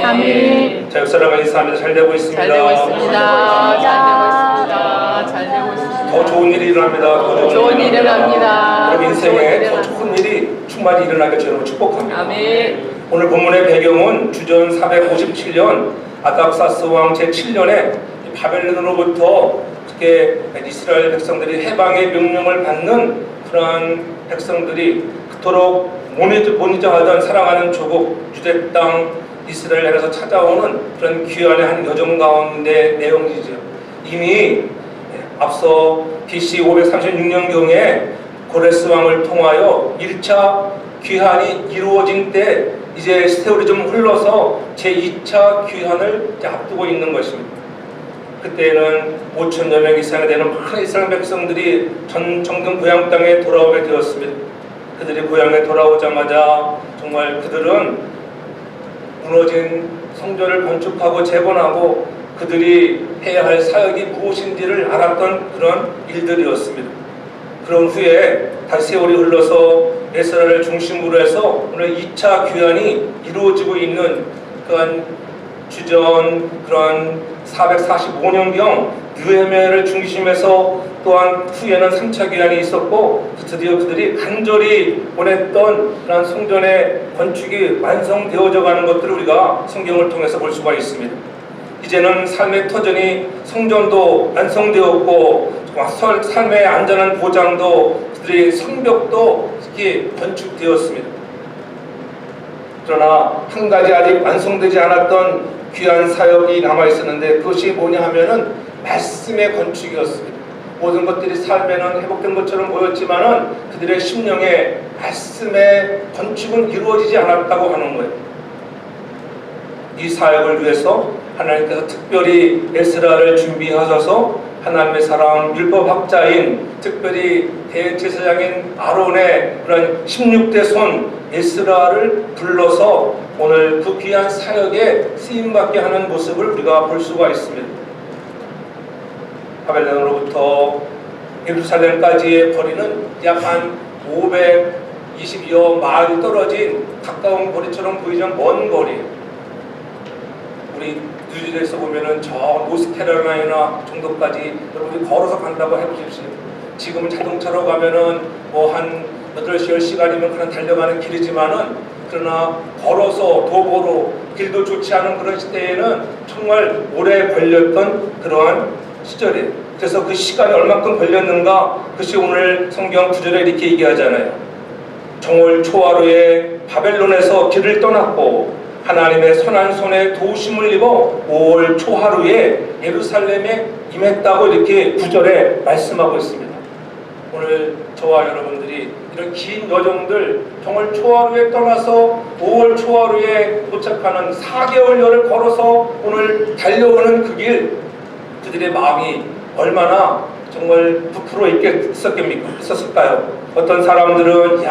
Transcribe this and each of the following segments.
아멘. 자, 역사랑 인사하면서 잘 되고 있습니다. 잘 되고 있습니다. 잘 되고 있습니다. 더 좋은 일이 일어납니다. 더 좋은 일이 일어납니다. 여러분 인생에 좋은 일이 더 좋은 일이 충만히 일어나게 저는 축복합니다. 아멘. 오늘 본문의 배경은 주전 457년 아닥사스 왕 제7년에 바벨론으로부터 이렇게 이스라엘 백성들이 해방의 명령을 받는 그러한 백성들이 그토록 모니저하던 사랑하는 조국 유대 땅 이스라엘 향해서 찾아오는 그런 귀환의 한 여정 가운데 내용이죠. 이미 앞서 BC 536년경에 고레스 왕을 통하여 1차 귀환이 이루어진 때 이제 세월이 좀 흘러서 제2차 귀환을 앞두고 있는 것입니다. 그때는 5천여 명 이상이 되는 많은 이스라엘 백성들이 정든 고향 땅에 돌아오게 되었습니다. 그들이 고향에 돌아오자마자 정말 그들은 무너진 성전을 건축하고 재건하고 그들이 해야 할 사역이 무엇인지를 알았던 그런 일들이었습니다. 그런 후에 다시 세월이 흘러서 에스라를 중심으로 해서 오늘 2차 귀환이 이루어지고 있는 그런 주전 그런 445년경 느헤미야를 중심해서 또한 후에는 3차 귀환이 있었고 드디어 그들이 간절히 원했던 그런 성전의 건축이 완성되어져 가는 것들을 우리가 성경을 통해서 볼 수가 있습니다. 이제는 삶의 터전이 성전도 완성되었고 삶의 안전한 보장도 그들의 성벽도 특히 건축되었습니다. 그러나 한 가지 아직 완성되지 않았던 귀한 사역이 남아있었는데 그것이 뭐냐 하면은 말씀의 건축이었습니다. 모든 것들이 삶에는 회복된 것처럼 보였지만은 그들의 심령의 말씀의 건축은 이루어지지 않았다고 하는 거예요. 이 사역을 위해서 하나님께서 특별히 에스라를 준비하셔서 하나님의 사랑 율법학자인 특별히 대제사장인 아론의 그런 16대 손 에스라를 불러서 오늘 그 귀한 사역에 쓰임받게 하는 모습을 우리가 볼 수가 있습니다. 바벨론으로부터 예루살렘까지의 거리는 약 한 520여 마일 떨어진 가까운 거리처럼 보이지만 먼 거리예요. 우리 뉴질에서 보면은 저 노스캐롤라이나 정도까지 여러분이 걸어서 간다고 해보십시오. 지금 자동차로 가면은 뭐 한 8시, 10시간이면 그냥 달려가는 길이지만은 그러나 걸어서 도보로 길도 좋지 않은 그런 시대에는 정말 오래 걸렸던 그러한 시절이에요. 그래서 그 시간이 얼마큼 걸렸는가 그것이 오늘 성경 구절에 이렇게 얘기하잖아요. 정월 초하루에 바벨론에서 길을 떠났고 하나님의 선한 손에 도우심을 입어 5월 초하루에 예루살렘에 임했다고 이렇게 구절에 말씀하고 있습니다. 오늘 저와 여러분들이 이런 긴 여정들 정월 초하루에 떠나서 5월 초하루에 도착하는 4개월여를 걸어서 오늘 달려오는 그 길 그들의 마음이 얼마나 정말 부풀어 있었을까요? 어떤 사람들은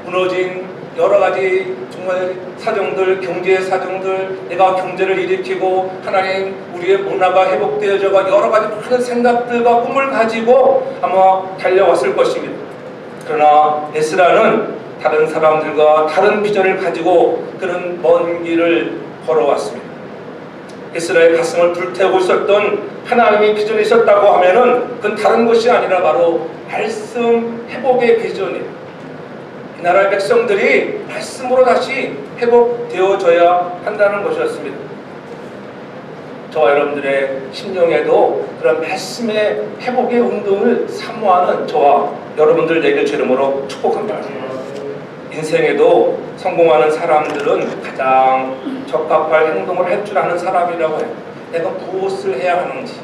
무너진 여러 가지 정말 사정들, 경제 사정들, 내가 경제를 일으키고 하나님 우리의 문화가 회복되어져가 여러 가지 많은 생각들과 꿈을 가지고 아마 달려왔을 것입니다. 그러나 에스라는 다른 사람들과 다른 비전을 가지고 그런 먼 길을 걸어왔습니다. 에스라의 가슴을 불태우고 있었던 하나님의 비전이 있었다고 하면은 그건 다른 것이 아니라 바로 말씀 회복의 비전이에요. 이 나라의 백성들이 말씀으로 다시 회복되어져야 한다는 것이었습니다. 저와 여러분들의 심령에도 그런 말씀의 회복의 운동을 사모하는 저와 여러분들 되길 주 이름으로 축복합니다. 인생에도 성공하는 사람들은 가장 적합할 행동을 할 줄 아는 사람이라고 해요. 내가 무엇을 해야 하는지,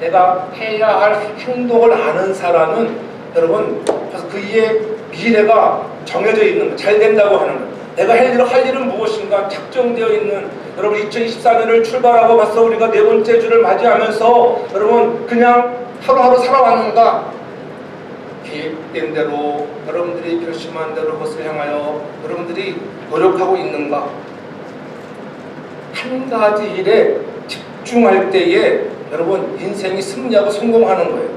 내가 해야 할 행동을 아는 사람은 여러분 그래서 그의 미래가 정해져 있는 거예요. 잘 된다고 하는 거예요. 내가 할 일은 무엇인가 착정되어 있는 여러분 2024년을 출발하고 벌써 우리가 네 번째 주를 맞이하면서 여러분 그냥 하루하루 살아왔는가? 계획된 대로 여러분들이 결심한 대로 그것을 향하여 여러분들이 노력하고 있는가? 한 가지 일에 집중할 때에 여러분 인생이 승리하고 성공하는 거예요.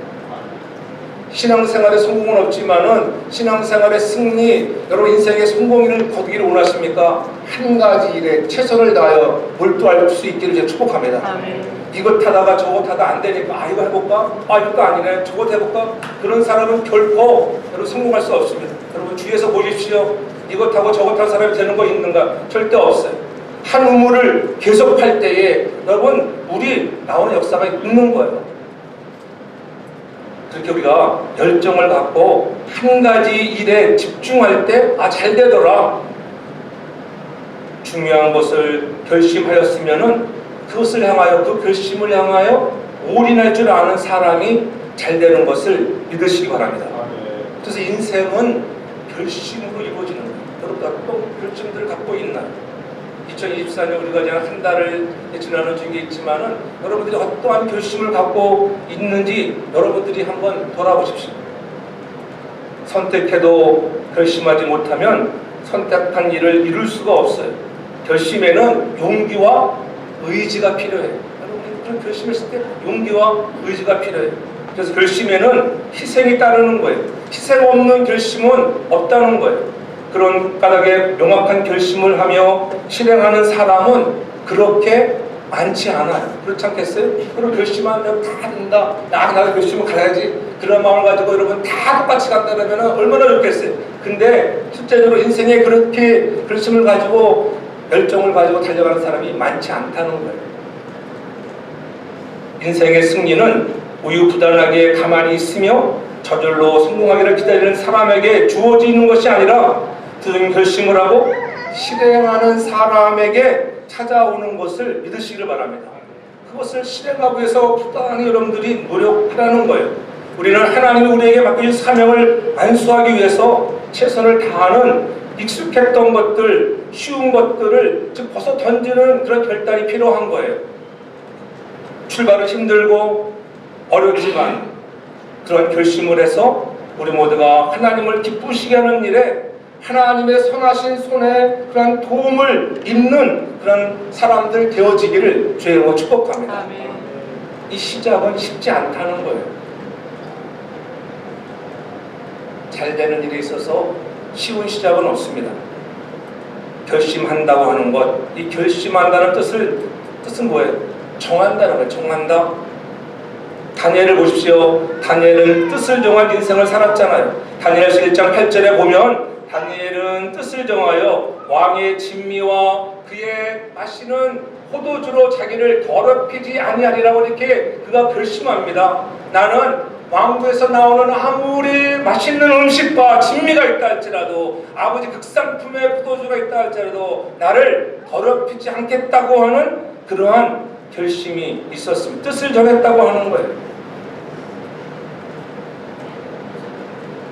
신앙생활에 성공은 없지만은 신앙생활의 승리, 여러분 인생의 성공을 거두기를 원하십니까? 한 가지 일에 최선을 다하여 몰두할 수 있기를 제가 축복합니다. 아멘. 이것 하다가 저것 하다 안 되니까 이거 해볼까? 이것도 아니네. 저것 해볼까? 그런 사람은 결코 여러분 성공할 수 없습니다. 여러분 주위에서 보십시오. 이것 하고 저것 한 사람이 되는 거 있는가? 절대 없어요. 한 우물을 계속 팔 때에 여러분 물이 나오는 역사가 있는 거예요. 그렇게 우리가 열정을 갖고 한 가지 일에 집중할 때 잘 되더라. 중요한 것을 결심하였으면은 그것을 향하여 그 결심을 향하여 올인할 줄 아는 사람이 잘 되는 것을 믿으시기 바랍니다. 그래서 인생은 결심으로 이루어지는 거예요. 여러분 어떤 결심들을 갖고 있나요? 2024년 우리가 이제 한 달을 지나는 중에 있지만은 여러분들이 어떠한 결심을 갖고 있는지 여러분들이 한번 돌아보십시오. 선택해도 결심하지 못하면 선택한 일을 이룰 수가 없어요. 결심에는 용기와 의지가 필요해요. 여러분 그런 결심했을 때 용기와 의지가 필요해요. 그래서 결심에는 희생이 따르는 거예요. 희생 없는 결심은 없다는 거예요. 그런 까닭에 명확한 결심을 하며 실행하는 사람은 그렇게 많지 않아요. 그렇지 않겠어요? 그럼 결심하면 다 된다. 나도 결심을 가야지. 그런 마음을 가지고 여러분 다 똑같이 간다면 얼마나 좋겠어요. 근데 실제적으로 인생에 그렇게 결심을 가지고 열정을 가지고 달려가는 사람이 많지 않다는 거예요. 인생의 승리는 우유부단하게 가만히 있으며 저절로 성공하기를 기다리는 사람에게 주어지는 것이 아니라 든 결심을 하고 실행하는 사람에게 찾아오는 것을 믿으시기를 바랍니다. 그것을 실행하기 위해서 부단히 여러분들이 노력하라는 거예요. 우리는 하나님이 우리에게 맡겨진 사명을 완수하기 위해서 최선을 다하는 익숙했던 것들, 쉬운 것들을 즉 벗어 던지는 그런 결단이 필요한 거예요. 출발은 힘들고 어렵지만 그런 결심을 해서 우리 모두가 하나님을 기쁘시게 하는 일에 하나님의 선하신 손에 그런 도움을 입는 그런 사람들 되어지기를 주의 이름으로 축복합니다. 아멘. 이 시작은 쉽지 않다는 거예요. 잘 되는 일에 있어서 쉬운 시작은 없습니다. 결심한다고 하는 것, 이 결심한다는 뜻은 뭐예요? 정한다는 거예요. 정한다. 다니엘을 보십시오. 다니엘은 뜻을 정한 인생을 살았잖아요. 다니엘서 1장 8절에 보면 다니엘은 뜻을 정하여 왕의 진미와 그의 마시는 포도주로 자기를 더럽히지 아니하리라고 이렇게 그가 결심합니다. 나는 왕국에서 나오는 아무리 맛있는 음식과 진미가 있다 할지라도 아버지 극상품의 포도주가 있다 할지라도 나를 더럽히지 않겠다고 하는 그러한 결심이 있었습니다. 뜻을 정했다고 하는 거예요.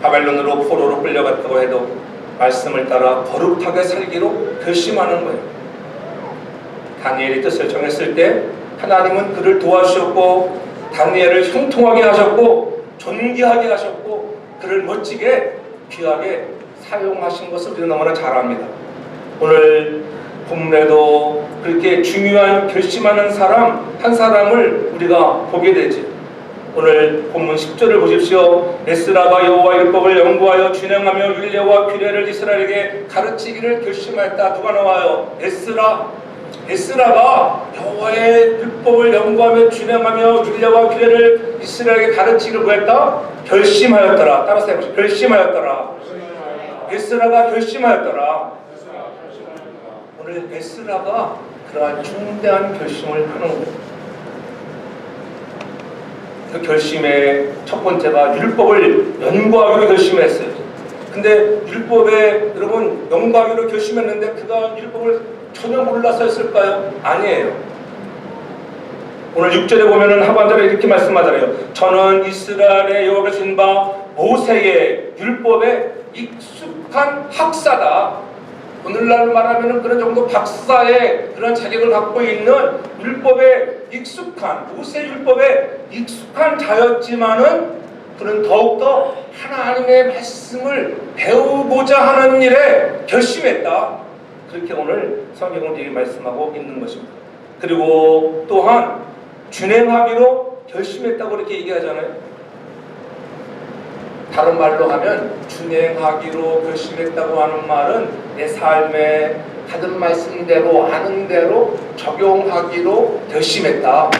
바벨론으로 포로로 끌려갔다고 해도 말씀을 따라 거룩하게 살기로 결심하는 거예요. 다니엘이 뜻을 정했을 때 하나님은 그를 도와주셨고 다니엘을 형통하게 하셨고 존귀하게 하셨고 그를 멋지게 귀하게 사용하신 것을 우리가 너무나 잘 압니다. 오늘 본문에도 그렇게 중요한 결심하는 사람 한 사람을 우리가 보게 되지. 오늘 본문 10절을 보십시오. 에스라가 여호와 율법을 연구하여 준행하며 율례와 규례를 이스라엘에게 가르치기를 결심하였다. 누가 나와요? 에스라가 여호와의 율법을 연구하며 준행하며 율례와 규례를 이스라엘에게 가르치기를 뭐했다? 결심하였더라. 따라서 해보시죠. 결심하였더라. 에스라가 결심하였더라. 오늘 에스라가 그러한 중대한 결심을 하는 거예요. 그 결심의 첫 번째가 율법을 연구하기로 결심했어요. 근데 율법에 여러분 연구하기로 결심했는데 그가 율법을 전혀 몰라서 했을까요? 아니에요. 오늘 6절에 보면은 하반절에 이렇게 말씀하잖아요. 저는 이스라엘의 여호와가 주신 바 모세의 율법에 익숙한 학사다. 오늘날 말하면 그런 정도 박사의 그런 자격을 갖고 있는 율법에 익숙한 모세 율법에 익숙한 자였지만은 그는 더욱더 하나님의 말씀을 배우고자 하는 일에 결심했다. 그렇게 오늘 성경은 이렇게 말씀하고 있는 것입니다. 그리고 또한 준행하기로 결심했다고 이렇게 얘기하잖아요. 다른 말로 하면 준행하기로 결심했다고 하는 말은 내 삶에 받은 말씀대로 아는 대로 적용하기로 결심했다.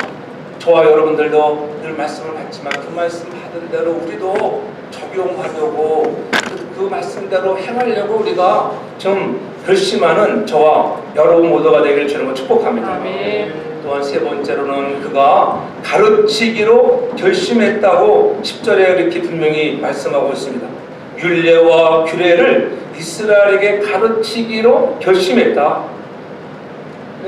저와 여러분들도 늘 말씀을 받지만 그 말씀 받은 대로 우리도 적용하려고 그 말씀대로 행하려고 우리가 좀 결심하는 저와 여러분 모두가 되기를 주님으로 축복합니다. 아멘. 또한 세 번째로는 그가 가르치기로 결심했다고 10절에 이렇게 분명히 말씀하고 있습니다. 율례와 규례를 이스라엘에게 가르치기로 결심했다.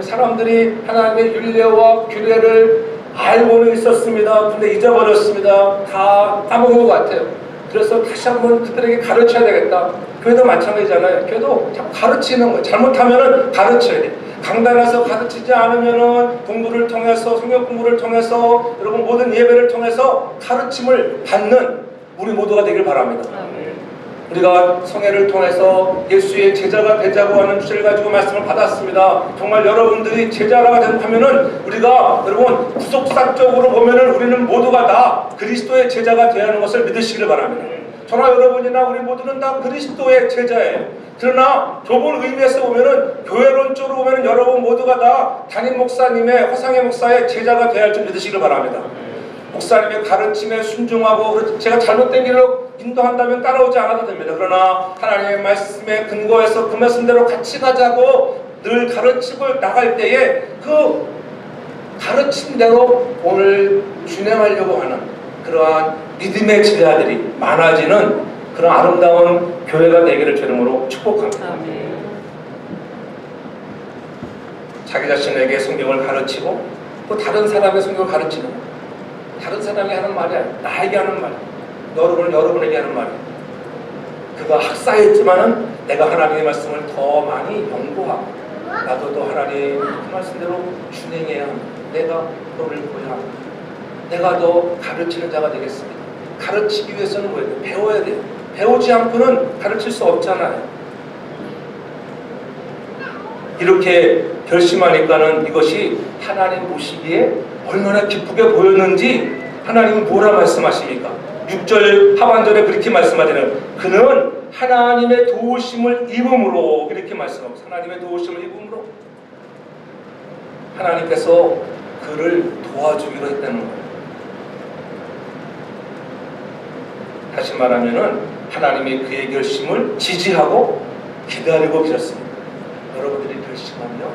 사람들이 하나님의 율례와 규례를 알고는 있었습니다. 근데 잊어버렸습니다. 다 까먹은 것 같아요. 그래서 다시 한번 그들에게 가르쳐야 되겠다. 교회도 마찬가지잖아요. 교회도 자꾸 가르치는 거예요. 잘못하면은 가르쳐야 돼. 강단 와서 가르치지 않으면은 공부를 통해서 성경 공부를 통해서 여러분 모든 예배를 통해서 가르침을 받는 우리 모두가 되길 바랍니다. 우리가 성회를 통해서 예수의 제자가 되자고 하는 주제를 가지고 말씀을 받았습니다. 정말 여러분들이 제자가 된다면은 우리가 여러분 구속사적으로 보면은 우리는 모두가 다 그리스도의 제자가 되어야 하는 것을 믿으시기를 바랍니다. 저나 여러분이나 우리 모두는 다 그리스도의 제자예요. 그러나 좁은 의미에서 보면은 교회론적으로 보면은 여러분 모두가 다 담임 목사님의 화상의 목사의 제자가 되어야 할 줄 믿으시기를 바랍니다. 목사님의 가르침에 순종하고 제가 잘못된 길로 인도한다면 따라오지 않아도 됩니다. 그러나 하나님의 말씀에 근거해서 그 말씀대로 같이 가자고 늘 가르치고 나갈 때에 그 가르침대로 오늘 준행하려고 하는 그러한 믿음의 제자들이 많아지는 그런 아름다운 교회가 되기를 주님으로 축복합니다. 아멘. 자기 자신에게 성경을 가르치고 또 다른 사람의 성경을 가르치는 거. 다른 사람이 하는 말이 아니야. 나에게 하는 말이야. 여러분에게 하는 말이야. 그가 학사했지만은 내가 하나님의 말씀을 더 많이 연구하고 나도 또 하나님 그 말씀대로 준행해야 합니다. 내가 너를 보여야 합니다. 내가 더 가르치는 자가 되겠습니다. 가르치기 위해서는 뭐예요? 배워야 돼요. 배우지 않고는 가르칠 수 없잖아요. 이렇게 결심하니까는 이것이 하나님 보시기에 얼마나 기쁘게 보였는지 하나님은 뭐라 말씀하십니까? 6절 하반절에 그렇게 말씀하잖아요. 그는 하나님의 도우심을 입음으로 이렇게 말씀하고 하나님의 도우심을 입음으로 하나님께서 그를 도와주기로 했다는 거예요. 다시 말하면은 하나님이 그의 결심을 지지하고 기다리고 계셨습니다. 여러분들이 결심하며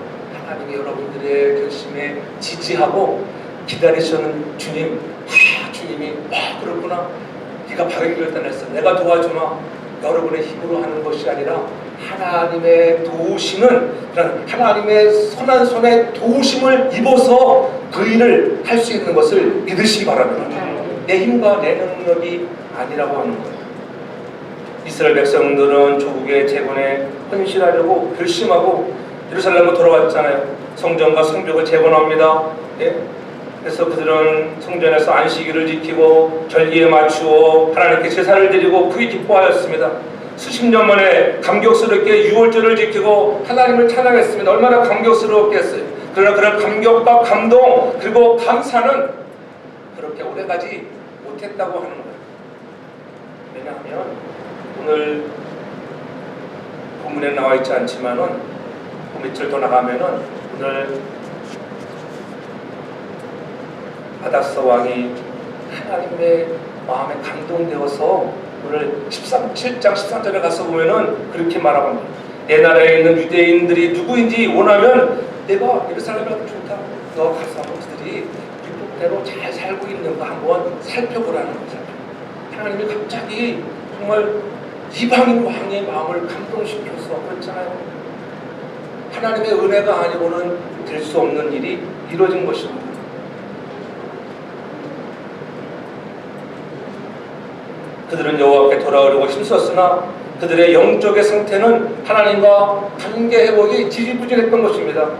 하나님이 여러분들의 결심에 지지하고 기다리시는 주님, 주님이 그렇구나. 네가 바르게 결단했어. 내가 도와주마. 여러분의 힘으로 하는 것이 아니라 하나님의 도우심은 하나님의 선한 손에 도우심을 입어서 그 일을 할 수 있는 것을 믿으시기 바랍니다. 내 힘과 내 능력이 아니라고 하는 거예요. 이스라엘 백성들은 조국의 재건에 헌신하려고 결심하고 예루살렘으로 돌아왔잖아요. 성전과 성벽을 재건합니다. 예? 그래서 그들은 성전에서 안식일을 지키고 절기에 맞추어 하나님께 제사를 드리고 크게 기뻐하였습니다. 수십 년 만에 감격스럽게 유월절을 지키고 하나님을 찬양했습니다. 얼마나 감격스러웠겠어요. 그러나 그런 감격과 감동 그리고 감사는 그렇게 오래가지 못했다고 하는 거예요. 왜냐하면 오늘 본문에 나와 있지 않지만은 그 밑을 더 나가면은 오늘 하닷사 왕이 하나님의 마음에 감동되어서 오늘 7장 13절에 가서 보면은 그렇게 말합니다. 내 나라에 있는 유대인들이 누구인지 원하면 내가 예루살렘에 가도 좋다. 너 가서 그들이 율법대로 잘 살고 있는 거 한번 살펴보라는 거죠. 하나님이 갑자기 정말 이방인 왕의 마음을 감동시켜서 그렇잖아요. 하나님의 은혜가 아니고는 될 수 없는 일이 이루어진 것입니다. 그들은 여호와께 돌아오려고 힘썼으나 그들의 영적의 상태는 하나님과 관계 회복이 지지부진했던 것입니다.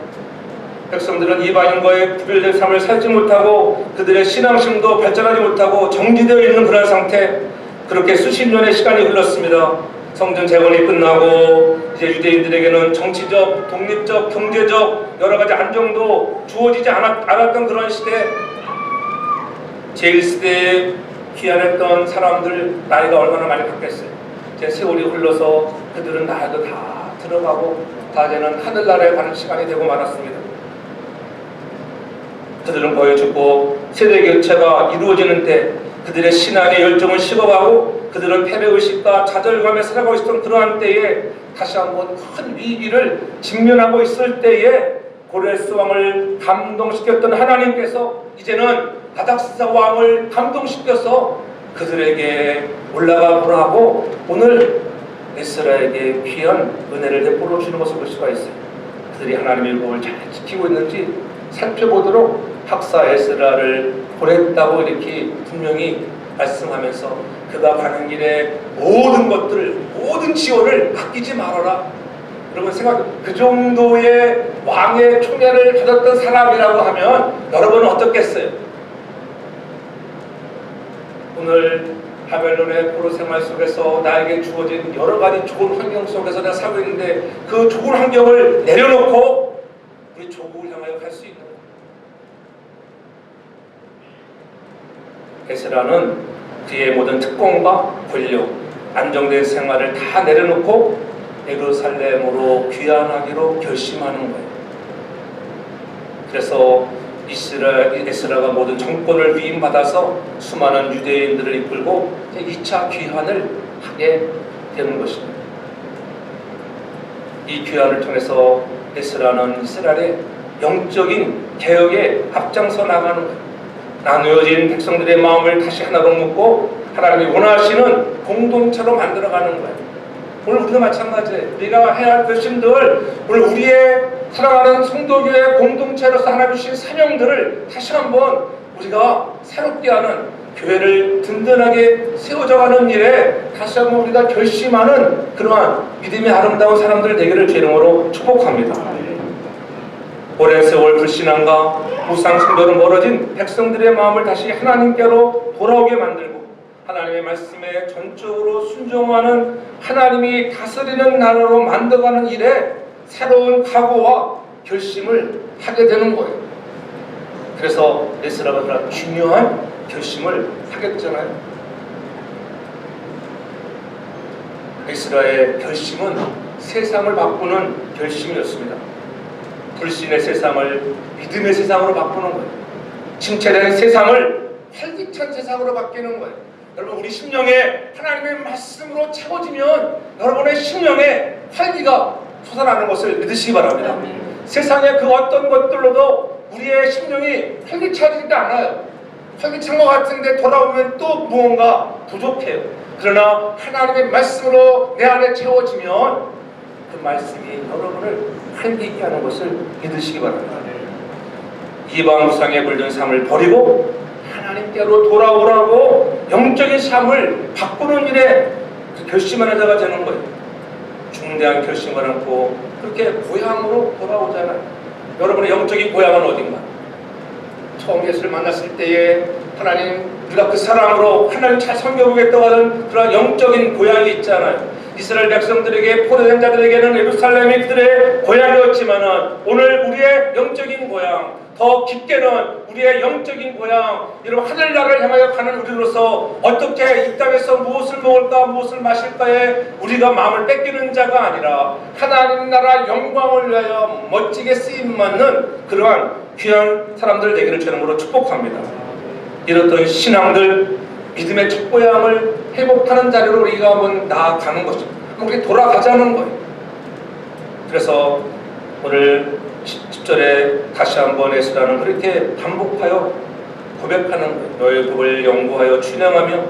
백성들은 이방인과의 구별된 삶을 살지 못하고 그들의 신앙심도 발전하지 못하고 정지되어 있는 그런 상태. 그렇게 수십 년의 시간이 흘렀습니다. 성전 재건이 끝나고 이제 유대인들에게는 정치적, 독립적, 경제적 여러 가지 안정도 주어지지 않았던 그런 시대. 제1세대의 귀환했던 사람들 나이가 얼마나 많이 바뀌었어요. 이제 세월이 흘러서 그들은 나이도 다 들어가고 다 이제는 하늘나라에 가는 시간이 되고 말았습니다. 그들은 거의 죽고 세대 교체가 이루어지는 때 그들의 신앙의 열정을 식어가고 그들은 패배의식과 좌절감에 살아가고 있었던 그러한 때에 다시 한번 큰 위기를 직면하고 있을 때에 고레스 왕을 감동시켰던 하나님께서 이제는 아닥사 왕을 감동시켜서 그들에게 올라가 보라고 오늘 에스라에게 귀한 은혜를 베풀어 주는 것을 볼 수가 있어요. 그들이 하나님의 율법을 잘 지키고 있는지 살펴보도록 학사 에스라를 보냈다고 이렇게 분명히 말씀하면서 그가 가는 길에 모든 것들, 모든 지원을 아끼지 말아라. 여러분 생각해, 그 정도의 왕의 총애를 받았던 사람이라고 하면 여러분은 어떻겠어요? 오늘 바벨론의 포로 생활 속에서 나에게 주어진 여러 가지 좋은 환경 속에서 내가 살고 있는데 그 좋은 환경을 내려놓고 우리 조국을 향하여 갈 수 있는 거예요. 에스라는 그의 모든 특권과 권력, 안정된 생활을 다 내려놓고 예루살렘으로 귀환하기로 결심하는 거예요. 그래서 에스라가 모든 정권을 위임받아서 수많은 유대인들을 이끌고 2차 귀환을 하게 되는 것입니다. 이 귀환을 통해서 에스라는 이스라엘의 영적인 개혁에 앞장서 나가는 거예요. 나누어진 백성들의 마음을 다시 하나로 묶고 하나님이 원하시는 공동체로 만들어가는 거예요. 오늘 우리도 마찬가지예요. 우리가 해야 할 결심들, 오늘 우리의 살아가는 성도교회 공동체로서 하나님 주신 사명들을 다시 한번 우리가 새롭게 하는, 교회를 든든하게 세워져가는 일에 다시 한번 우리가 결심하는 그러한 믿음의 아름다운 사람들 되기를 주 이름으로 축복합니다. 오랜 세월 불신앙과 우상 숭배로 멀어진 백성들의 마음을 다시 하나님께로 돌아오게 만들고 하나님의 말씀에 전적으로 순종하는 하나님이 다스리는 나라로 만들어가는 일에 새로운 각오와 결심을 하게 되는 거예요. 그래서 에스라가 그런 중요한 결심을 하게 되잖아요. 에스라의 결심은 세상을 바꾸는 결심이었습니다. 불신의 세상을 믿음의 세상으로 바꾸는 거예요. 침체된 세상을 활기찬 세상으로 바뀌는 거예요. 여러분, 우리 심령에 하나님의 말씀으로 채워지면 여러분의 심령에 활기가 솟아나는 것을 믿으시기 바랍니다. 세상의 그 어떤 것들로도 우리의 심령이 활기차지지 않아요. 활기찬 것 같은데 돌아오면 또 무언가 부족해요. 그러나 하나님의 말씀으로 내 안에 채워지면 그 말씀이 여러분을 활기있게 하는 것을 믿으시기 바랍니다. 이방 우상에 물든 삶을 버리고 하나님께로 돌아오라고 영적인 삶을 바꾸는 일에 결심하는 자가 되는 거예요. 중대한 결심을 안고 그렇게 고향으로 돌아오잖아요. 여러분의 영적인 고향은 어딘가? 처음 예수를 만났을 때에 하나님, 우리가 그 사랑으로 하나님 잘 섬겨보겠다고 하는 그런 영적인 고향이 있잖아요. 이스라엘 백성들에게, 포로된 자들에게는 예루살렘이 그들의 고향이었지만은 오늘 우리의 영적인 고향, 더 깊게는 우리의 영적인 고향, 여러분 하늘나라를 향하여 가는 우리로서 어떻게 이 땅에서 무엇을 먹을까 무엇을 마실까에 우리가 마음을 뺏기는 자가 아니라 하나님 나라 영광을 위하여 멋지게 쓰임받는 그러한 귀한 사람들 되기를 주님으로 축복합니다. 이렇던 신앙들, 믿음의 첫 고향을 회복하는 자리로 우리가 한번 나아가는 것입니다. 우리 돌아가자는 거예요. 그래서 오늘 10절에 다시 한번 에스라는 그렇게 반복하여 고백하는 거예요. 너의 법을 연구하여 춘향하며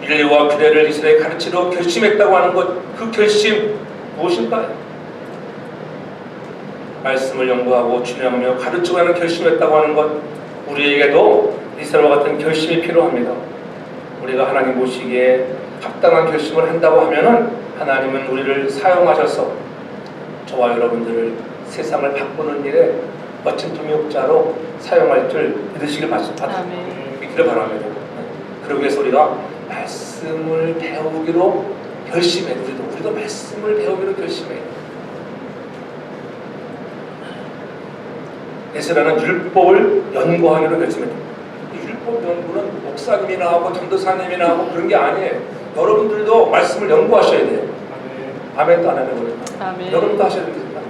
윤리와 규례를 이스라엘에 가르치려 결심했다고 하는 것, 그 결심 무엇일까요? 말씀을 연구하고 춘향하며 가르치고 하는 결심했다고 하는 것, 우리에게도 이스라엘과 같은 결심이 필요합니다. 우리가 하나님 보시기에 합당한 결심을 한다고 하면은 하나님은 우리를 사용하셔서 저와 여러분들을 세상을 바꾸는 일에 멋진 통역자로 사용할 줄 믿으시길 믿기를 바랍니다. 그러기 위해서 우리가 말씀을 배우기로 결심해. 우리도 말씀을 배우기로 결심해. 에스라는 율법을 연구하기로 결심했다. 율법 연구는 목사님이나 하고 전도사님이나 하고 그런 게 아니에요. 여러분들도 말씀을 연구하셔야 돼요. 아멘도 안 하는 거니까. 아멘. 여러분도 하셔야 됩니다.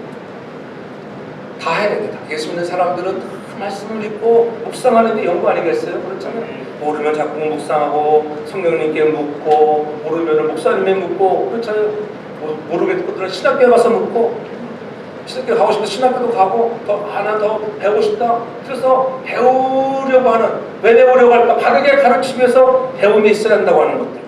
다 해야 됩니다. 예수 믿는 사람들은 그 말씀을 믿고 묵상하는 게 연구 아니겠어요? 그렇잖아요. 모르면 자꾸 묵상하고 성령님께 묻고 모르면 목사님께 묻고 그렇잖아요. 모르겠거든 신학교에 가서 묻고 신학교 가고 싶다 신학교도 가고 더 하나 더 배우고 싶다. 그래서 배우려고 하는 왜 배우려고 할까? 바르게 가르치기 위해서 배움이 있어야 한다고 하는 것들.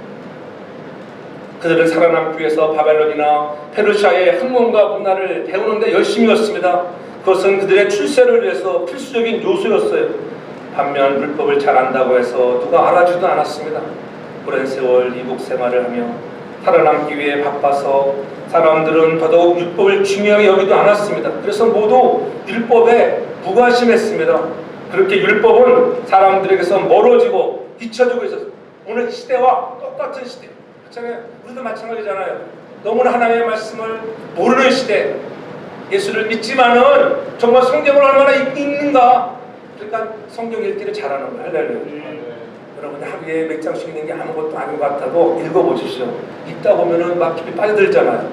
그들은 살아남기 위해서 바벨론이나 페르시아의 학문과 문화를 배우는데 열심이었습니다. 그것은 그들의 출세를 위해서 필수적인 요소였어요. 반면 율법을 잘 안다고 해서 누가 알아주지도 않았습니다. 오랜 세월 이국 생활을 하며 살아남기 위해 바빠서 사람들은 더더욱 율법을 중요하게 여기도 않았습니다. 그래서 모두 율법에 무관심했습니다. 그렇게 율법은 사람들에게서 멀어지고 잊혀지고 있었어요. 오늘 시대와 똑같은 시대. 그렇잖아요. 우리도 마찬가지잖아요. 너무나 하나님의 말씀을 모르는 시대. 예수를 믿지만은 정말 성경을 얼마나 읽는가. 그러니까 성경 읽기를 잘하는 거예요. 할렐루야. 여러분 하루에 몇 장씩 읽는 게 아무것도 아닌 것 같아도 읽어보십시오. 읽다 보면은 막 깊이 빠져들잖아요.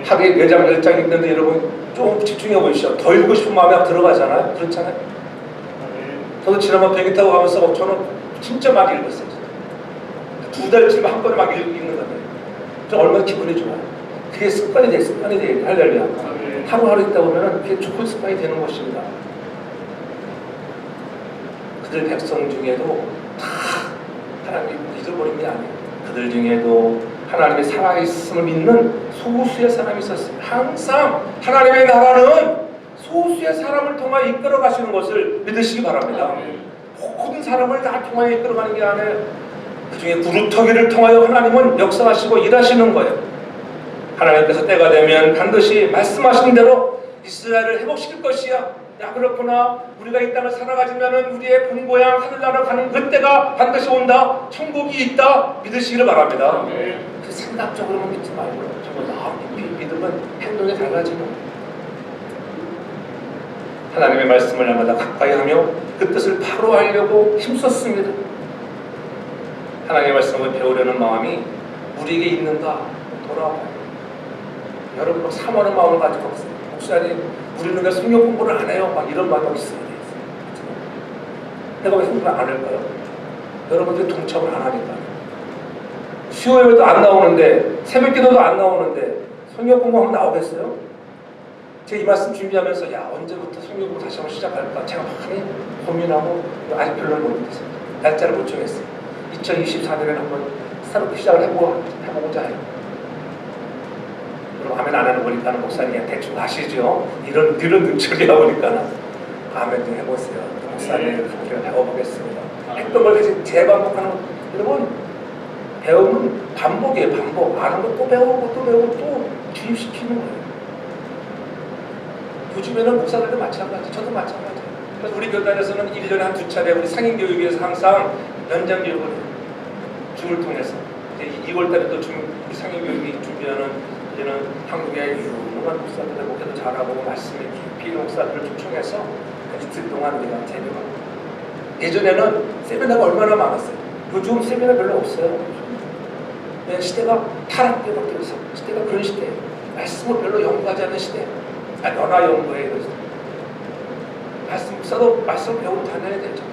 하루에 4장, 10장 읽는데 여러분 좀 집중해 보십시오. 더 읽고 싶은 마음이 막 들어가잖아요. 그렇잖아요. 저도 지난번 비행기 타고 가면서 저는 진짜 많이 읽었어요. 2달쯤 한 번에 막 읽는 거예요. 저 얼마나 기분이 좋아요. 그게 습관이 돼, 할렐루야. 하루하루 읽다 보면은 그게 좋은 습관이 되는 것입니다. 그들 백성 중에도 다 하나님이 잊어버린 게 아니에요. 그들 중에도 하나님의 살아있음을 믿는 소수의 사람이 있었어요. 항상 하나님의 나라는 소수의 사람을 통하여 이끌어 가시는 것을 믿으시기 바랍니다. 모든 사람을 다 통하여 이끌어 가는 게 아니에요. 그 중에 구루터기를 통하여 하나님은 역사하시고 일하시는 거예요. 하나님께서 때가 되면 반드시 말씀하신 대로 이스라엘을 회복시킬 것이야. 야 그렇구나. 우리가 이 땅을 살아가지면은 우리의 본고향 하늘나라 가는 그때가 반드시 온다. 천국이 있다. 믿으시기를 바랍니다. 그 생각적으로만 믿지 말고 정말 마음 깊이 믿으면 행동이 달라지는 하나님의 말씀을 날마다 가까이 하며 그 뜻을 바로 알려고 힘썼습니다. 하나님의 말씀을 배우려는 마음이 우리에게 있는가 돌아와요. 여러분 막 사모하는 마음을 가지고 있어요. 목사님 우리는 왜 성경 공부를 안 해요? 막 이런 마음이 있어야 돼요. 내가 왜 성경을 안 할까요? 여러분들이 동참을 안 하니까. 수요예배도 안 나오는데 새벽기도도 안 나오는데 성경 공부하면 나오겠어요? 제가 이 말씀 준비하면서 야 언제부터 성경 공부 다시 한번 시작할까? 제가 많이 고민하고 아직 결론을 못 냈어요. 날짜를 못 정했어요. 2024년에 한번 새롭게 시작을 해보고자 해요. 그럼 아멘 안 하는 거니까 목사님 대충 아시죠? 이런 눈초리가 보니까 아멘 좀 해보세요. 목사님 우리가 배워보겠습니다. 했던 걸 다시 재반복하는 거. 여러분 배움은 반복이에요. 반복. 아는 거 또 배우고 또 배우고 또 주입시키는 거예요. 요즘에는 목사들도 마찬가지. 저도 마찬가지예요. 그래서 우리 교단에서는 1년에 한 2차례 우리 상인교육에 위해서 항상 연장교육을 줌을 통해서 이제 2월달에 또 우리 상인교육이 준비하는 이제는 한국의 유명한 목사들의 목회도 잘하고 말씀이 깊이 목사들을 초청해서 이틀 동안 우리가 재배하고 예전에는 세미나가 얼마나 많았어요. 요즘 세미나 별로 없어요. 왜냐하면 시대가 타락되고 그래서 시대가 그런 시대예요. 말씀을 별로 연구하지 않는 시대. 연화 연구에 이러죠. 말씀 목사도 말씀을 배우고 다녀야 되죠.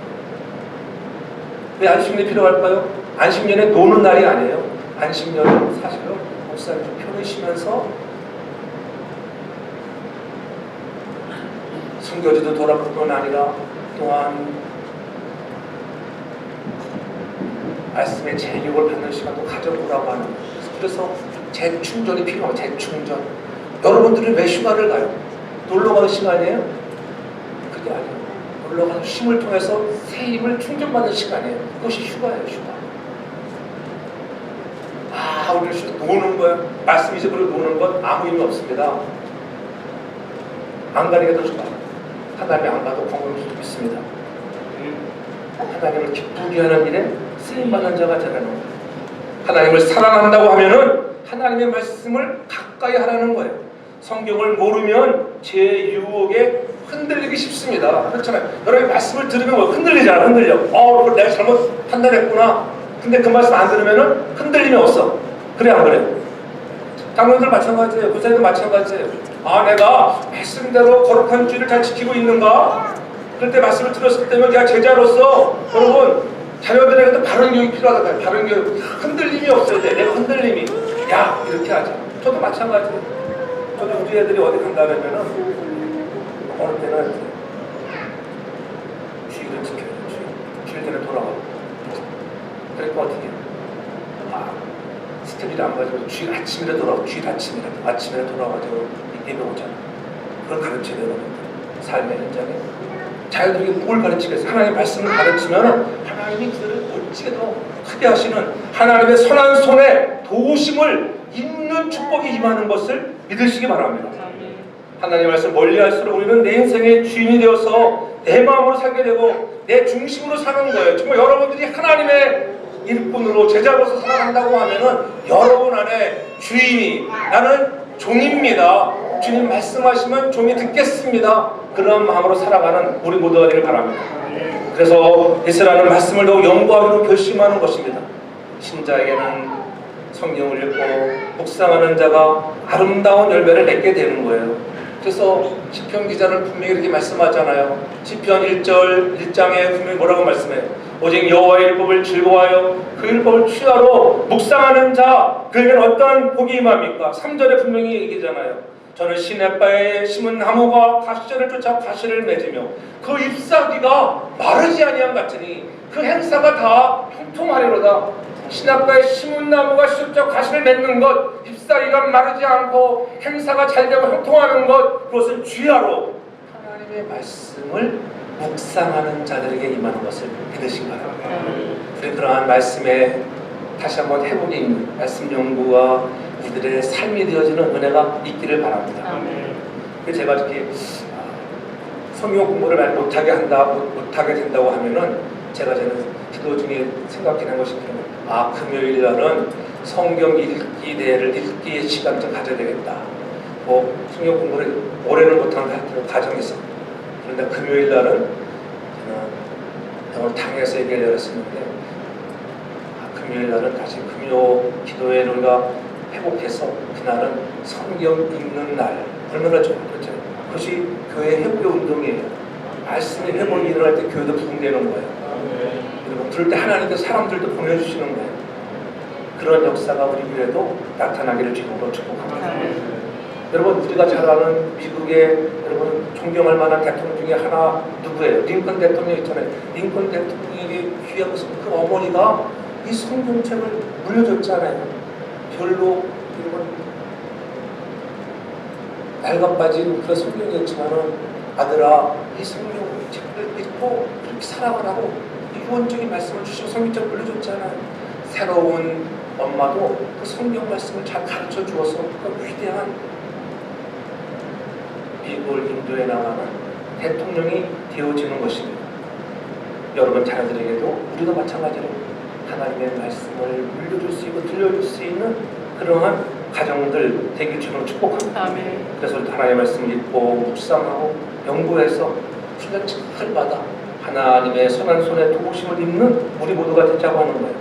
왜 안식년이 필요할까요? 안식년에 노는 날이 아니에요. 안식년은 사실은 목사님 좀 편히 쉬면서 성교지도 돌아볼 뿐 아니라 또한 말씀의 재교육을 받는 시간도 가져보라고 하는 거예요. 그래서 재충전이 필요하고 재충전. 여러분들이 왜 휴가를 가요? 놀러 가는 시간이에요? 그게 아니에요. 놀러 가는 쉼을 통해서 새 힘을 충전받는 시간이에요. 그것이 휴가예요, 휴가. 우리 노는 거예요. 말씀 잊어버리고 노는 건 아무 의미 없습니다. 안 가는 게 더 좋아요. 하나님이 안 가도 건강할 수도 있습니다. 하나님을 기쁘게 하는 일에 쓰임받는 자가 되라는 거예요. 하나님을 사랑한다고 하면은 하나님의 말씀을 가까이 하라는 거예요. 성경을 모르면 제 유혹에 흔들리기 쉽습니다. 없습니다. 그렇잖아요. 여러분이 말씀을 들으면 뭐 흔들리잖아. 흔들려. 그걸 내가 잘못 판단했구나. 근데 그 말씀 안 들으면은 흔들림이 없어. 그래 안 그래? 장로님들 마찬가지예요. 교사님도 마찬가지예요. 내가 말씀대로 거룩한 주의를 잘 지키고 있는가? 그럴 때 말씀을 들었을 때면 내가 제자로서 여러분 자녀들에게도 바른 교육이 필요하다. 바른 교육. 흔들림이 없어야 돼. 내가 흔들림이. 야 이렇게 하자. 저도 마찬가지예요. 저도 우리 애들이 어디 간다면은 어느 때는 주의를 지켜요. 주일 전에 돌아가. 그러니까 어떻게? 스텝이 안 맞아서 주일 아침이라 돌아가. 주일 아침이라 돌아가지고 예배 오잖아. 그걸 가르쳐야 되는 겁니다. 삶의 현장에. 자녀들에게 뭘 가르치겠어요? 하나님의 말씀을 가르치면 하나님이 그들을 어찌게 더 크게 하시는 하나님의 선한 손에 도우심을 입는 축복이 임하는 것을 믿으시기 바랍니다. 하나님의 말씀 멀리 할수록 우리는 내 인생의 주인이 되어서 내 마음으로 살게 되고 내 중심으로 사는 거예요. 정말 여러분들이 하나님의 일꾼으로 제자로서 살아간다고 하면은 여러분 안에 주인이 나는 종입니다. 주님 말씀하시면 종이 듣겠습니다. 그런 마음으로 살아가는 우리 모두가 되길 바랍니다. 그래서 이스라엘은 말씀을 더욱 연구하기로 결심하는 것입니다. 신자에게는 성경을 읽고 묵상하는 자가 아름다운 열매를 맺게 되는 거예요. 그래서 시편 기자는 분명히 이렇게 말씀하잖아요. 시편 1장에 분명히 뭐라고 말씀해요? 오직 여호와의 율법을 즐거워하여 그 율법을 취하러 묵상하는 자 그에게는 어떠한 복이 임합니까? 3절에 분명히 얘기잖아요. 저는 시냇가에 심은 나무가 가시를 쫓아 가시를 맺으며 그 잎사귀가 마르지 아니함 같으니 그 행사가 다 형통하리로다. 시냇가에 심은 나무가 쫓아 가시를 맺는 것, 잎사귀가 마르지 않고 행사가 잘 되고 형통하는 것, 그것은 주야로 하나님의 말씀을 묵상하는 자들에게 임하는 것을 믿으시기 바랍니다. 그러한 말씀에 다시 한번 회복이 있는 말씀 연구와 이들의 삶이 되어지는 은혜가 있기를 바랍니다. 그래서 제가 이렇게 성경 공부를 많이 못하게 된다고 하면은 제가 저는 기도 중에 생각해낸 것이 금요일 날은 성경 읽기 대회를 읽기의 시간을 좀 가져야 되겠다. 성경 공부를 올해는 못하는 가정에서 그런데 금요일 날은 저는 당에서 얘기를 했었는데 금요일 날은 다시 금요 기도회를 우리가 회복해서 그날은 성경 읽는 날 얼마나 좋은 거죠. 그것이 교회 회복의 운동이에요. 말씀의 회복이 일어날 때 교회도 부흥되는 거예요. 그리고 그럴 때 하나님께서 사람들도 보내주시는 거예요. 그런 역사가 우리 교회도 나타나기를 주님으로 축복합니다. 여러분 우리가 잘 아는 미국의 여러분 존경할 만한 대통령 중에 하나 누구예요? 링컨 대통령 있잖아요. 링컨 대통령에게 귀한 것은 그 어머니가 이 성경책을 물려줬잖아요. 별로 낡아 빠진 그런 성경이었지만은 아들아 이 성경책을 읽고 그렇게 살아가라고 유언적인 말씀을 주시고 성경책을 물려줬잖아요. 새로운 엄마도 그 성경 말씀을 잘 가르쳐 주어서 그 위대한 미국을 인도해 나가는 대통령이 되어지는 것입니다. 여러분 자녀들에게도 우리도 마찬가지로 하나님의 말씀을 물려줄 수 있고 들려줄 수 있는 그러한 가정들 되길 주로 축복합니다. 아멘. 그래서 하나님의 말씀을 읽고 묵상하고 연구해서 훈련 잘 받아 하나님의 선한 손에 도우심을 입는 우리 모두가 되자고 하는 거예요.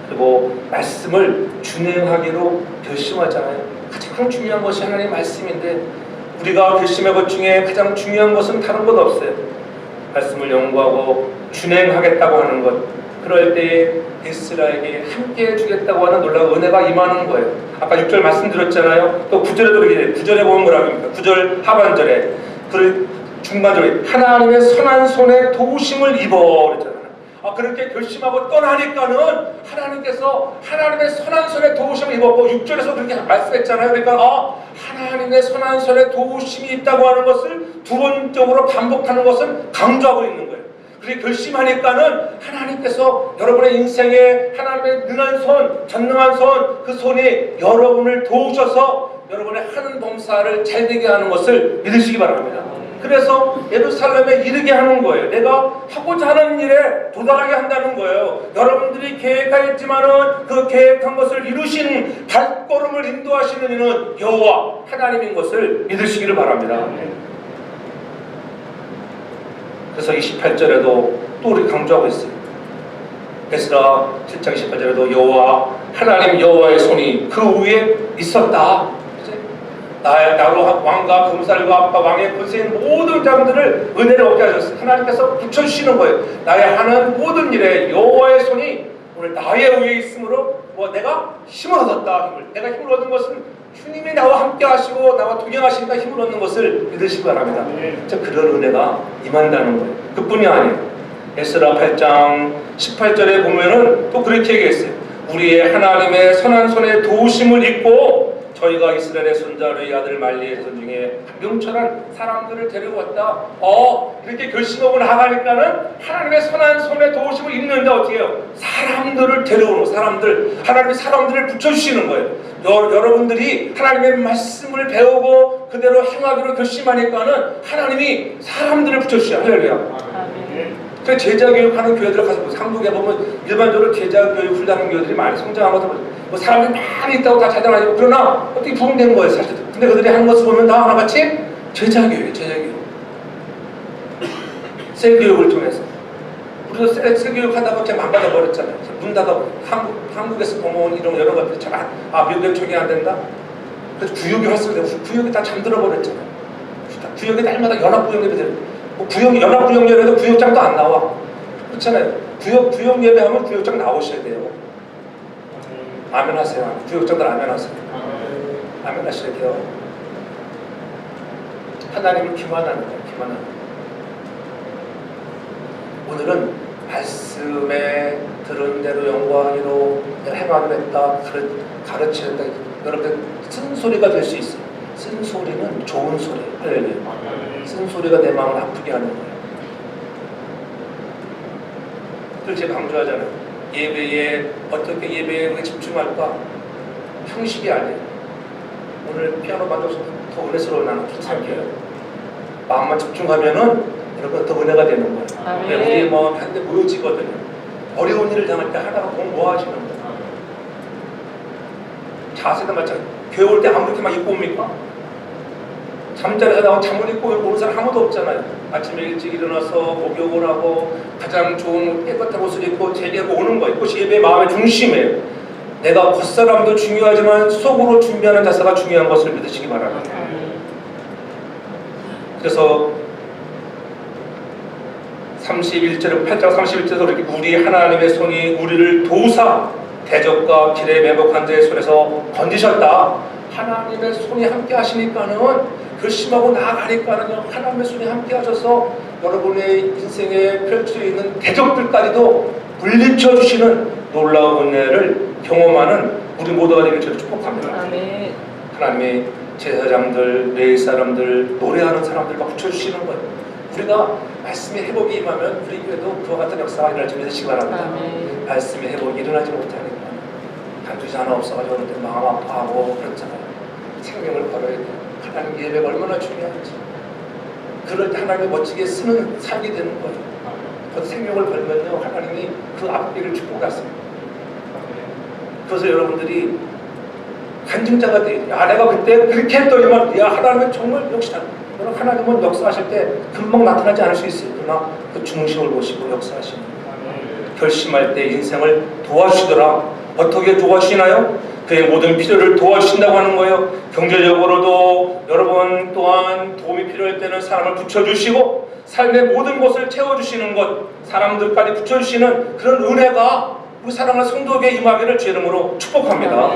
그리고 말씀을 준행하기로 결심하잖아요. 가장 중요한 것이 하나님의 말씀인데 우리가 결심의 것 중에 가장 중요한 것은 다른 것 없어요. 말씀을 연구하고 준행하겠다고 하는 것. 그럴 때에 에스라에게 함께 해주겠다고 하는 놀라운 은혜가 임하는 거예요. 아까 6절 말씀드렸잖아요. 또 9절에도 이렇게 9절에 보면 뭐라고 합니까? 9절 하반절에 그 중반절에 하나님의 선한 손에 도우심을 입어 그랬잖아요. 그렇게 결심하고 떠나니까는 하나님께서 하나님의 선한 손에 도우심을 입었고 6절에서 그렇게 말씀했잖아요. 그러니까 하나님의 선한 손에 도우심이 있다고 하는 것을 두 번적으로 반복하는 것은 강조하고 있는 거예요. 그렇게 결심하니까는 하나님께서 여러분의 인생에 하나님의 능한 손, 전능한 손, 그 손이 여러분을 도우셔서 여러분의 하는 범사를 잘되게 하는 것을 믿으시기 바랍니다. 그래서 예루살렘에 이르게 하는 거예요. 내가 하고자 하는 일에 도달하게 한다는 거예요. 여러분들이 계획하였지만은 그 계획한 것을 이루신 발걸음을 인도하시는 이는 여호와 하나님인 것을 믿으시기를 바랍니다. 그래서 28절에도 또 우리 강조하고 있어요. 에스라 7장 28절에도 여호와 하나님 여호와의 손이 그 위에 있었다. 나로 왕과 금살과 아빠 왕의 권세인 모든 자들을 은혜를 얻게 하셨어요. 하나님께서 붙여주시는 거예요. 나의 하는 모든 일에 여호와의 손이 오늘 나의 위에 있으므로 내가 힘을 얻었다. 내가 힘을 얻은 것은 주님이 나와 함께 하시고 나와 동행하시니까 힘을 얻는 것을 믿으시기 바랍니다. 그런 은혜가 임한다는 거예요. 그뿐이 아니에요. 에스라 8장 18절에 보면은 또 그렇게 얘기했어요. 우리의 하나님의 선한 손에 도우심을 입고 저희가 이스라엘의 손자의 아들 말리의 자손 중에 명철한 사람들을 데려왔다. 이렇게 결심하고 나가니까는 하나님의 선한 손에 도우심을 입는데 어떻게 해요? 사람들을 데려오는 사람들, 하나님이 사람들을 붙여주시는 거예요. 여러분들이 하나님의 말씀을 배우고 그대로 행하기로 결심하니까는 하나님이 사람들을 붙여주셔요. 할렐루야. 그 제자교육하는 교회들 가서 한국에 보면 일반적으로 제자교육 훈련하는 교회들이 많이 성장하거든요. 사람들이 많이 있다고 다 자랑하고 그러나 어떻게 부흥되는 거예요 사실. 근데 그들이 하는 것을 보면 다 하나같이 제자교육. 셀교육을 통해서 우리도 셀교육 하다가 그냥 망가져 버렸잖아요. 문 닫아 한국에서 보면 이런 여러 것들이 잘 미국에 적용 안 된다. 그래서 구역이 활성되고 구역이 다 잠들어 버렸잖아요. 구역이 날마다 연합구역들이 구역 연합구역예배도 구역장도 안 나와. 그렇잖아요. 구역 예배하면 구역장 나오셔야 돼요. 아멘 하세요. 구역장들 아멘 하세요. 아멘 하셔야 돼요. 하나님을 기만하는 거예요. 기만하는 거예요. 오늘은 말씀에 들은 대로 영광이로 행하기로 했다. 가르쳐야 했다. 여러분들 쓴소리가 될 수 있어요. 쓴소리는 좋은 소리. 쓴소리가 내 마음을 아프게 하는 거예요. 그걸 제가 강조하잖아요. 예배에 어떻게 예배에 집중할까? 형식이 아니에요. 오늘 피아노 만져서 더 은혜스러워 나는 그렇게 생각해요. 마음만 집중하면은 여러분 더 은혜가 되는 거예요. 우리 한데 모여지거든요. 어려운 일을 당할 때 하나가 공부하시는 거예요. 자세도 마찬가지. 교회 올 때 아무렇게 막 입고 옵니까? 잠자리에서 나온 잠옷 입고 오는 사람 아무도 없잖아요. 아침에 일찍 일어나서 목욕을 하고 가장 좋은 깨끗한 옷을 입고 제기하고 오는 거예요. 그것이 예배의 마음의 중심이에요. 내가 겉사람도 중요하지만 속으로 준비하는 자세가 중요한 것을 믿으시기 바랍니다. 그래서 31절, 8장 31절에서 그렇게 우리 하나님의 손이 우리를 도우사 대적과 길에 매복한 자의 손에서 건지셨다. 하나님의 손이 함께 하시니까는 결심하고 나아가니까는요, 하나님의 손이 함께 하셔서 여러분의 인생에 펼쳐져 있는 대적들까지도 물리쳐 주시는 놀라운 은혜를 경험하는 우리 모두가 되길 저를 축복합니다. 아멘. 하나님의 제사장들, 레위 사람들, 노래하는 사람들과 붙여주시는 거예요. 우리가 말씀의 회복이 임하면 우리 교회도 그와 같은 역사가 일어날 줄 믿으시기 바랍니다. 아멘. 말씀의 회복이 일어나지 못하니까 간두지 하나 없어가지고 여러분들 마음 아파하고 그렇잖아요. 생명을 걸어야 돼요. 하나님 예배가 얼마나 중요한지. 그럴 때 하나님이 멋지게 쓰는 삶이 되는 거예요. 그 생명을 걸면요, 하나님이 그 앞뒤를 축복하십니다. 그래서 여러분들이 간증자가 돼요. 야, 내가 그때 그렇게 했더니만, 야, 하나님은 정말 역시 여러분, 하나님은 역사하실 때 금방 나타나지 않을 수 있어요. 그러나 그 중심을 보시고 역사하시는 거예요. 결심할 때 인생을 도와주시더라. 어떻게 도와주시나요? 그의 모든 필요를 도와주신다고 하는 거예요. 경제적으로도 여러분 또한 도움이 필요할 때는 사람을 붙여주시고 삶의 모든 것을 채워주시는 것, 사람들까지 붙여주시는 그런 은혜가 우리 사랑하는 성도에게 임하기를 주 이름으로 축복합니다.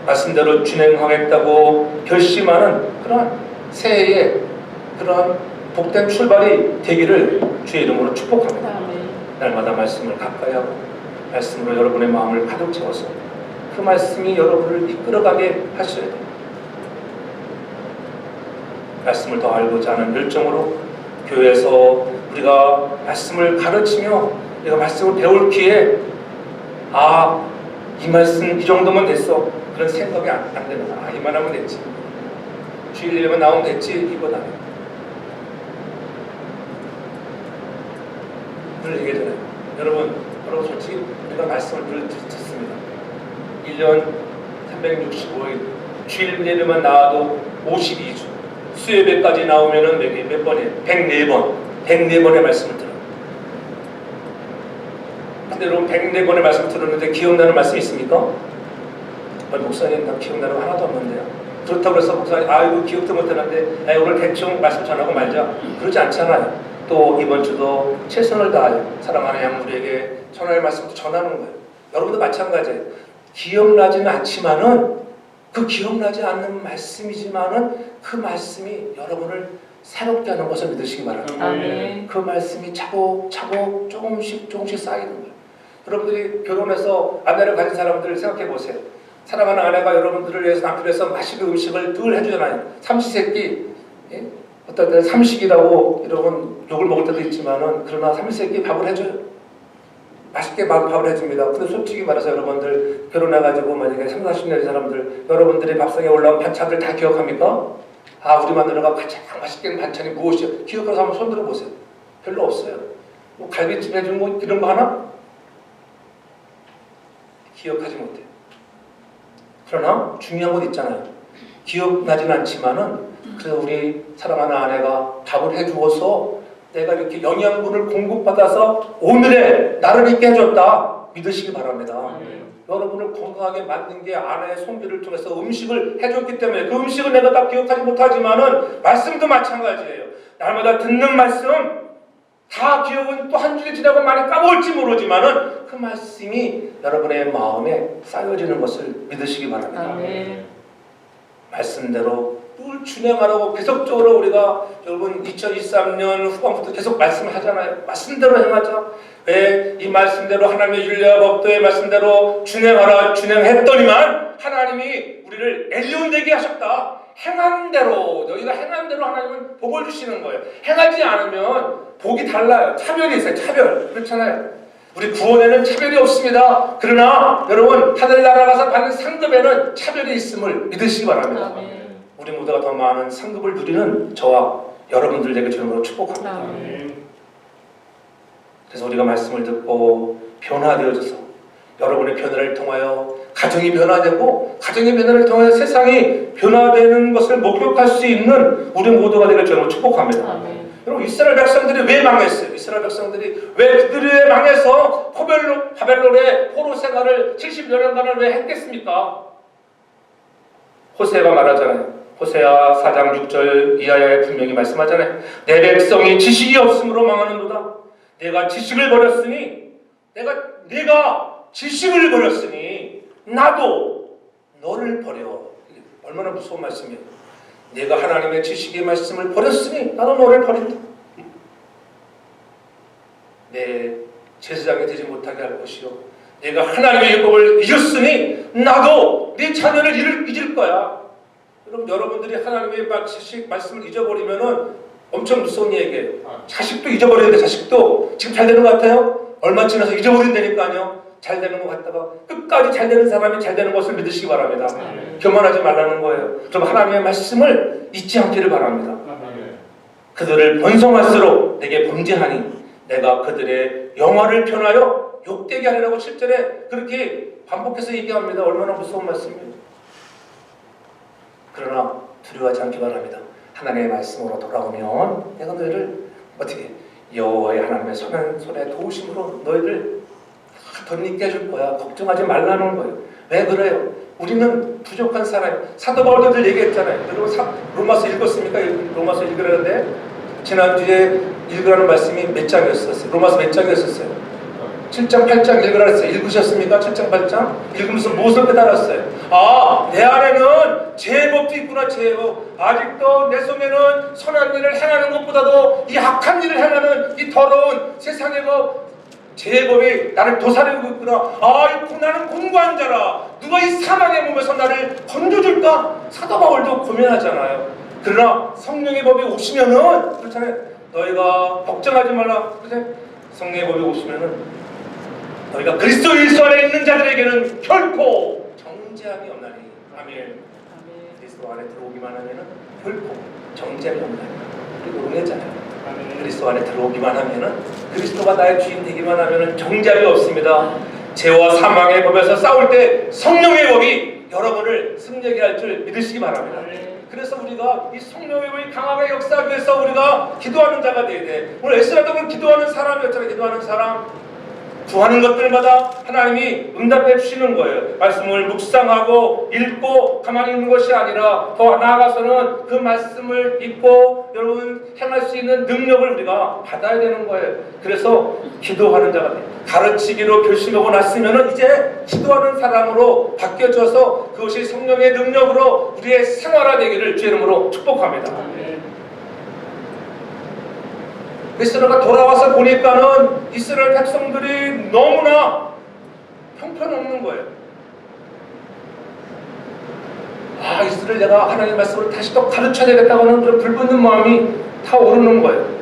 말씀대로 진행하겠다고 결심하는 그런 새해의 그런 복된 출발이 되기를 주의 이름으로 축복합니다. 날마다 말씀을 가까이 하고 말씀으로 여러분의 마음을 가득 채워서 그 말씀이 여러분을 이끌어가게 하셔야 돼요. 말씀을 더 알고자 하는 열정으로 교회에서 우리가 말씀을 가르치며 우리가 말씀을 배울 기에 이 말씀 이 정도면 됐어. 그런 생각이 안 되는 거야. 이만하면 됐지. 주일 예배만 나오면 됐지. 이건 아니에요. 늘 얘기하잖아요. 여러분 솔직히 우리가 말씀을 늘 듣습니다. 1년 365일 주일 예배만 나와도 52주 수요예배까지 나오면은 몇 번이에요? 104번. 104번의 말씀을 들어요. 근데 여러분 104번의 말씀을 들었는데 기억나는 말씀 있습니까? 목사님 나 기억나는 거 하나도 없는데요. 그렇다고 해서 목사님 이거 기억도 못하는데 오늘 대충 말씀 전하고 말자 그러지 않잖아요. 또 이번 주도 최선을 다하여 사랑하는 양우리에게 전할 말씀도 전하는 거예요. 여러분도 마찬가지예요. 기억나지는 않지만은 그 기억나지 않는 말씀이지만은 그 말씀이 여러분을 새롭게 하는 것을 믿으시기 바랍니다. 아멘. 그 말씀이 차곡차곡 조금씩 쌓이는 거예요. 여러분들이 결혼해서 아내를 가진 사람들 생각해 보세요. 사랑하는 아내가 여러분들을 위해서 남편을 위해서 맛있는 음식을 늘 해주잖아요. 삼시세끼 어떤 때는 삼식이라고 여러분 욕을 먹을 때도 있지만은 그러나 삼시세끼 밥을 해줘요. 맛있게 밥을 해줍니다. 근데 솔직히 말해서 여러분들 결혼해가지고 만약에 30, 40년 된 사람들 여러분들이 밥상에 올라온 반찬들 다 기억합니까? 우리 마누라가 가장 맛있게 하는 반찬이 무엇이요? 기억하는 사람 손 들어보세요. 별로 없어요. 뭐 갈비찜 해주는 거 이런 거 하나? 기억하지 못해요. 그러나 중요한 것 있잖아요. 기억나지는 않지만은 그래서 우리 사랑하는 아내가 밥을 해주어서 내가 이렇게 영양분을 공급받아서 오늘의 나를 있게 해줬다 믿으시기 바랍니다. 여러분을 건강하게 만든 게 아내의 손길을 통해서 음식을 해줬기 때문에 그 음식을 내가 다 기억하지 못하지만은 말씀도 마찬가지예요. 날마다 듣는 말씀 다 기억은 또 한 주일 지나고 많이 까먹을지 모르지만은 그 말씀이 여러분의 마음에 쌓여지는 것을 믿으시기 바랍니다. 아멘. 말씀대로 늘 준행하라고 계속적으로 우리가 여러분 2023년 후반부터 계속 말씀을 하잖아요. 말씀대로 행하자. 왜 이 말씀대로 하나님의 율례와 법도의 말씀대로 준행했더니만 하나님이 우리를 엘리온되게 하셨다. 행한 대로 너희가 행한 대로 하나님은 복을 주시는 거예요. 행하지 않으면 복이 달라요. 차별이 있어요. 차별. 그렇잖아요. 우리 구원에는 차별이 없습니다. 그러나 여러분 하늘나라 가서 받는 상급에는 차별이 있음을 믿으시기 바랍니다. 아멘. 우리 모두가 더 많은 상급을 누리는 저와 여러분들 되게 주님으로 축복합니다. 아멘. 그래서 우리가 말씀을 듣고 변화되어져서 여러분의 변화를 통하여 가정이 변화되고 가정의 변화를 통하여 세상이 변화되는 것을 목격할 수 있는 우리 모두가 되길 주님으로 축복합니다. 아멘. 여러분 이스라엘 백성들이 왜 망했어요? 이스라엘 백성들이 왜 그들이 망해서 바벨론의 포로 생활을 70여년간을 왜 했겠습니까? 호세가 말하잖아요. 호세아 4장 6절 이하에 분명히 말씀하잖아요. 내 백성이 지식이 없으므로 망하는도다. 내가 지식을 버렸으니 내가 지식을 버렸으니 나도 너를 버려. 얼마나 무서운 말씀이에요. 내가 하나님의 지식의 말씀을 버렸으니 나도 너를 버린다. 내 제사장이 되지 못하게 할 것이요 내가 하나님의 율법을 잊었으니 나도 네 자녀를 잊을 거야. 여러분들이 하나님의 지식 말씀을 잊어버리면은 엄청 무서운 얘기예요. 자식도 잊어버리는데 자식도 지금 잘 되는 것 같아요? 얼마 지나서 잊어버린다니까요. 잘 되는 것 같다가 끝까지 잘 되는 사람이 잘 되는 것을 믿으시기 바랍니다. 교만하지 말라는 거예요. 좀 하나님의 말씀을 잊지 않기를 바랍니다. 그들을 번성할수록 내게 범죄하니 내가 그들의 영화를 편하여 욕되게 하리라고 7절에 그렇게 반복해서 얘기합니다. 얼마나 무서운 말씀이에요. 그러나 두려워하지 않기 바랍니다. 하나님의 말씀으로 돌아오면 내가 너희를 어떻게 여호와의 하나님의 손에 도우심으로 너희를 덧입게 해줄 거야. 걱정하지 말라는 거예요. 왜 그래요? 우리는 부족한 사람이에요. 사도 바울도 늘 얘기했잖아요. 여러분 로마서 읽었습니까? 로마서 읽으라는데 지난주에 읽으라는 말씀이 몇 장이었었어요? 로마서 몇 장이었었어요? 7장 8장 읽으라 했어요. 읽으셨습니까? 7장 8장? 읽으면서 무엇을 깨달았어요? 내 안에는 죄법도 있구나. 죄법. 아직도 내 속에는 선한 일을 행하는 것보다도 이 악한 일을 행하는 이 더러운 세상의 죄법이 나를 도사리고 있구나. 나는 공고한 자라. 누가 이 사망의 몸에서 나를 건져줄까? 사도 바울도 고민하잖아요. 그러나 성령의 법이 오시면은 그렇잖아요. 너희가 걱정하지 말라. 그렇잖아요. 성령의 법이 오시면은 너희가 그리스도 예수 안에 있는 자들에게는 결코 정죄함이 없나니. 아멘. 그리스도 안에 들어오기만 하면은 결코 정죄함이 없나니. 그리고 응했잖아요. 그리스도 안에 들어오기만 하면은 그리스도가 나의 주인 되기만 하면은 정죄함이 없습니다. 죄와 사망의 법에서 싸울 때 성령의 법이 여러분을 승리하게 할 줄 믿으시기 바랍니다. 그래서 우리가 이 성령의 강하게 역사하기 위해서 우리가 기도하는 자가 돼야 돼. 오늘 에스라도 기도하는 사람이었잖아요. 기도하는 사람. 구하는 것들마다 하나님이 응답해 주시는 거예요. 말씀을 묵상하고 읽고 가만히 있는 것이 아니라 더 나아가서는 그 말씀을 읽고 여러분 행할 수 있는 능력을 우리가 받아야 되는 거예요. 그래서 기도하는 자가 돼요. 가르치기로 결심하고 났으면 이제 기도하는 사람으로 바뀌어져서 그것이 성령의 능력으로 우리의 생활화되기를 주의 이름으로 축복합니다. 이스라엘가 돌아와서 보니까는 이스라엘 백성들이 너무나 형편없는 거예요. 아, 이스라엘 내가 하나님의 말씀을 다시 또 가르쳐야 되겠다고 하는 그런 불붙는 마음이 다 오르는 거예요.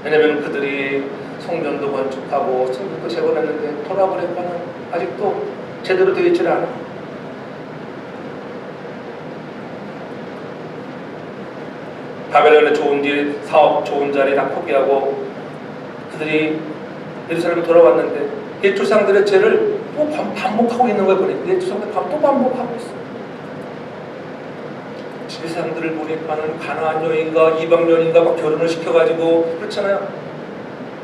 왜냐하면 그들이 성전도 건축하고 성전도 재건했는데 돌아보니까는 아직도 제대로 되어 있지 않아요. 바벨론의 좋은 일, 사업, 좋은 자리 다 포기하고 그들이 예루살렘에 돌아왔는데 옛 조상들의 죄를 또 반복하고 있는 걸 보니 옛 조상들 또 반복하고 있어요. 지리산들을 보니까는 가나안 여인과 이방 여인과 막 결혼을 시켜가지고 그렇잖아요.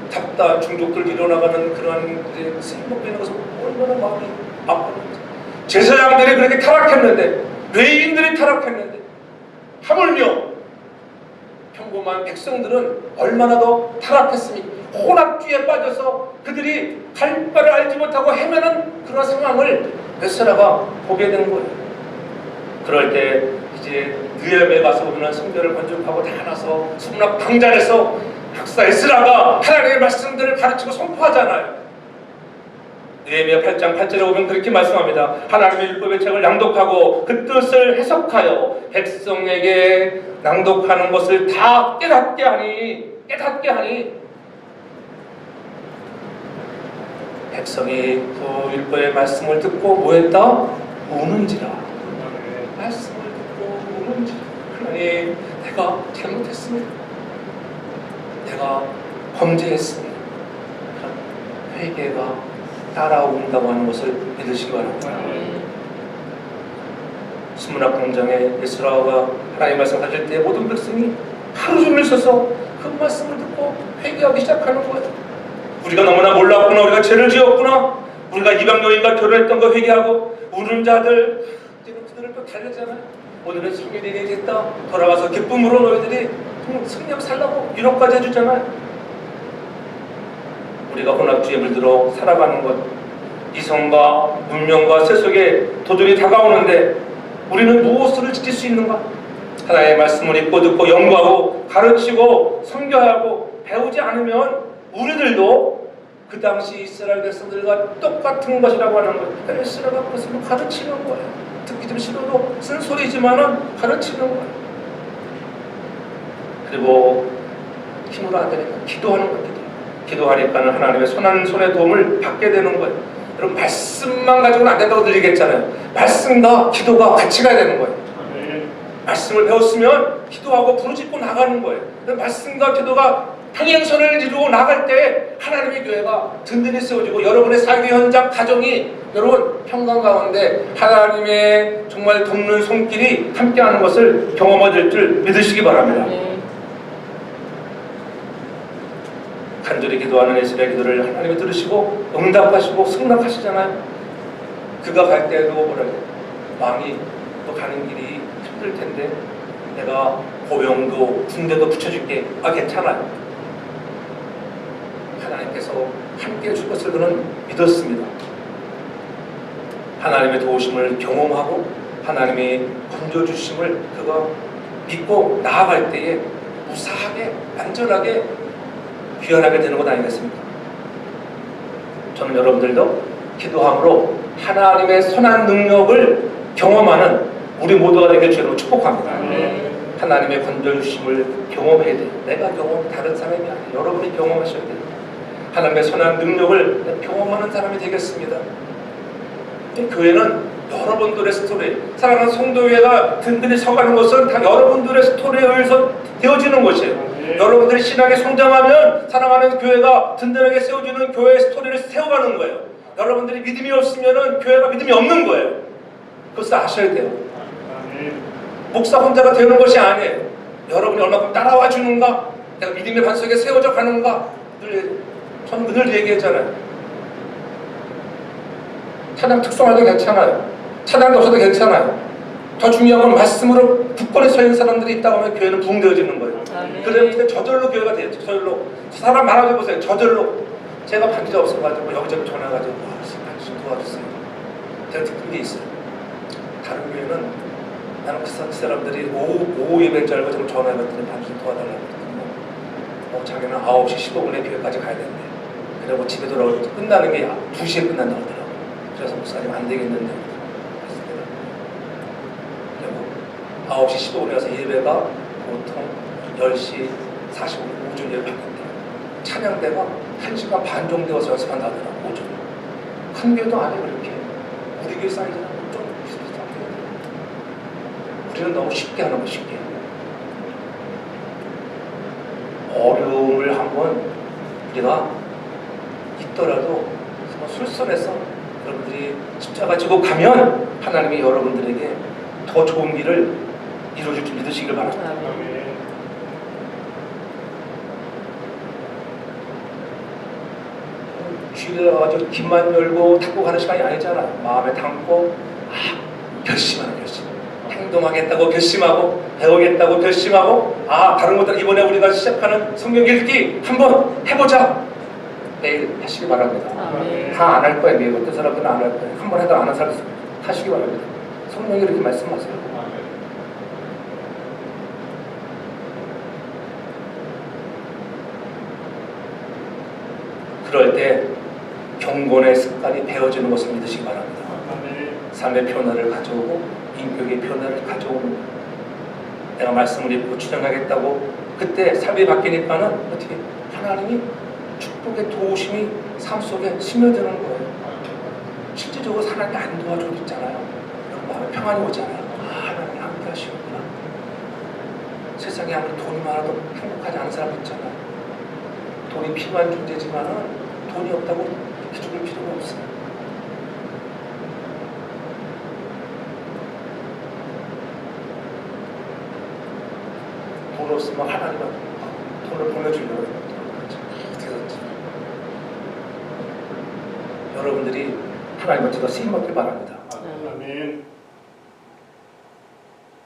잡다 중족들 일어나가는 그런 승복되어 있는 것을 얼마나 마음이 아팠는지. 제사장들이 그렇게 타락했는데 레위인들이 타락했는데 하물며 평범한 백성들은 얼마나 더 타락했습니까? 혼합주의에 빠져서 그들이 갈 바를 알지 못하고 헤매는 그런 상황을 에스라가 보게 된 거예요. 그럴 때 이제 느헤미야에 가서 보면 성전을 건축하고 다 나서 성막 방장에서 박사 에스라가 하나님의 말씀들을 가르치고 선포하잖아요. 느헤미야 8장 8절에 보면 그렇게 말씀합니다. 하나님의 율법의 책을 낭독하고 그 뜻을 해석하여 백성에게 낭독하는 것을 다 깨닫게 하니 백성이 그 율법의 말씀을 듣고 뭐했다? 우는지라. 말씀을 듣고 우는지라. 하나님, 내가 잘못했습니다. 내가 범죄했습니다. 회개가 따라온다고 하는 것을 믿으시기 바랍니다. 수문학 공장에 에스라가 하나님의 말씀을 가질 때 모든 백성이 하루 종일 서서 그 말씀을 듣고 회개하기 시작하는 거예요. 우리가 너무나 몰랐구나, 우리가 죄를 지었구나, 우리가 이방 여인과 결혼했던 거 회개하고 우는 자들 지금 그들을 또 달래잖아요. 오늘은 성일이 됐다, 돌아가서 기쁨으로 너희들이 승리하고 살라고 위로까지 해주잖아요. 우리가 혼합주의에 물들어 살아가는 것, 이성과 문명과 세속에 도전이 다가오는데 우리는 무엇을 지킬 수 있는가? 하나님의 말씀을 읽고 듣고 연구하고 가르치고 선교하고 배우지 않으면 우리들도 그 당시 이스라엘 백성들과 똑같은 것이라고 하는 거예요. 이스라엘가 그것을 가르치는 거예요. 듣기 좀 싫어도 쓴소리지만은 가르치는 거예요. 그리고 힘으로 안 되니까 기도하는 거예요. 기도하니까는 하나님의 선한 손의 도움을 받게 되는 거예요. 여러분, 말씀만 가지고는 안 된다고 들리겠잖아요. 말씀과 기도가 같이 가야 되는 거예요. 말씀을 배웠으면 기도하고 부르짖고 나가는 거예요. 말씀과 기도가 평행선을 이루고 나갈 때 하나님의 교회가 든든히 세워지고 여러분의 삶의 현장 가정이 여러분 평강 가운데 하나님의 정말 돕는 손길이 함께하는 것을 경험하실 줄 믿으시기 바랍니다. 간절히 기도하는 에스라엘 기도를 하나님이 들으시고 응답하시고 승낙하시잖아요. 그가 갈 때도 뭐라고 왕이 또 가는 길이 힘들 텐데 내가 고용도 군대도 붙여줄게. 아, 괜찮아요. 하나님께서 함께 해줄 것을 그는 믿었습니다. 하나님의 도우심을 경험하고 하나님의 건져주심을 그가 믿고 나아갈 때에 무사하게 안전하게 귀환하게 되는 것 아니겠습니까? 저는 여러분들도 기도함으로 하나님의 선한 능력을 경험하는 우리 모두가 되길 주로 축복합니다. 하나님의 건져주심을 경험해야 돼요. 내가 경험, 다른 사람이 아니에요. 여러분이 경험하셔야 돼요. 하나님의 선한 능력을 경험하는 사람이 되겠습니다. 교회는 여러분들의 스토리, 사랑하는 성도회가 든든히 서가는 것은 다 여러분들의 스토리에 의해서 되어지는 것이에요. 여러분들이 신앙에 성장하면 사랑하는 교회가 든든하게 세워지는 교회의 스토리를 세워가는 거예요. 여러분들이 믿음이 없으면 교회가 믿음이 없는 거예요. 그것을 아셔야 돼요. 목사 혼자가 되는 것이 아니에요. 여러분이 얼마큼 따라와 주는가, 내가 믿음의 반석에 세워져 가는가, 저는 늘 얘기했잖아요. 찬양 특성화도 괜찮아요. 찬양도 없어도 괜찮아요. 더 중요한 건 말씀으로 굳건히 서 있는 사람들이 있다고 하면 교회는 부흥되어지는 거예요. 그런데 저절로 교회가 돼요. 저절로. 사람 말하지 보세요. 저절로. 제가 반지 없어가지고 여기저기 전화가지고 반지 도와주세요. 제가 듣는 게 있어요. 다른 교회는 나는 그 사람들이 오후 예배 줄 알고 좀 전화해봤더니 반지 도와달라고 했거든요. 자기는 9시 15분에 교회까지 가야 된대. 그리고 집에 돌아올 때 끝나는 게 2시에 끝난다고 하더라고요. 그래서 목사님 안 되겠는데. 그리고 9시 15분에 가서 예배가 보통 10시 45분 오전 예배 받는데 찬양대가 1시간 반 정도 와서 연습한다더라고요. 오전. 큰 교회도 아니고 이렇게. 우리 교회 사이즈는 좀 비슷비슷한 교회. 우리는 너무 쉽게 하는 거 쉽게. 어려움을 한번 우리가 있더라도 술선해서 여러분들이 십자가 지고 가면 하나님이 여러분들에게 더 좋은 길을 이루어줄 줄 믿으시길 바랍니다. 주일에 와가지고 귀만 열고 닫고 가는 시간이 아니잖아요. 마음에 담고 결심하는 결심. 행동하겠다고 결심하고 배우겠다고 결심하고 다른 것들 이번에 우리가 시작하는 성경 읽기 한번 해보자. 내일 하시기 바랍니다. 다 안 할 거예요. 미국 어떤 사람들은 안 할 거예요. 한번 해도 안 한 사람 하시기 바랍니다. 성령이 이렇게 말씀하세요. 그럴 때 경건의 습관이 배워지는 것을 믿으시기 바랍니다. 삶의 변화를 가져오고 인격의 변화를 가져오는 내가 말씀을 읽고 출연하겠다고 그때 삶이 바뀌니까는 어떻게 하나님이 축복의 도우심이 삶 속에 스며드는 거예요. 실질적으로 하나님이 안 도와줘도 있잖아요. 마음에 평안이 오잖아요. 하나님이 함께 하시는구나. 세상에 아무리 돈이 많아도 행복하지 않은 사람 있잖아요. 돈이 필요한 존재지만은 돈이 없다고 이렇게 죽을 필요가 없어요. 돈 없으면 하나님은 돈을 보내주려고 해요. 여러분들이 하나님한테 더 쓰임받길 바랍니다. 아멘.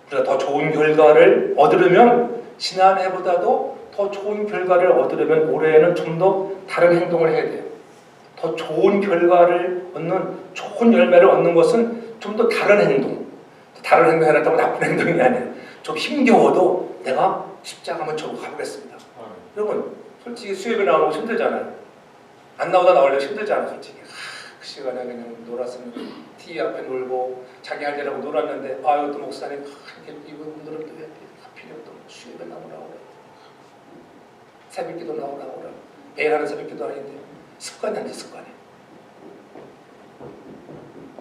우리가 더 좋은 결과를 얻으려면 지난해보다도 더 좋은 결과를 얻으려면 올해에는 좀 더 다른 행동을 해야 돼요. 더 좋은 결과를 얻는 좋은 열매를 얻는 것은 좀 더 다른 행동. 다른 행동 해놨다고 나쁜 행동이 아니에요. 좀 힘겨워도 내가 십자가 한번 저고 가보겠습니다. 여러분 솔직히 수협에 나오는 거 힘들잖아요. 안 나오다 나오려고 힘들잖아요. 솔직히 그 시간에 그냥 놀았으면 TV 앞에 놀고 자기 할 일하고 놀았는데 이것도 목사님 이분들은 왜 필요 없다고 수협에 나오라고 그래. 새벽기도 나오라고 그래. 매일 하는 새벽기도 아닌데 습관이 안 돼. 습관이.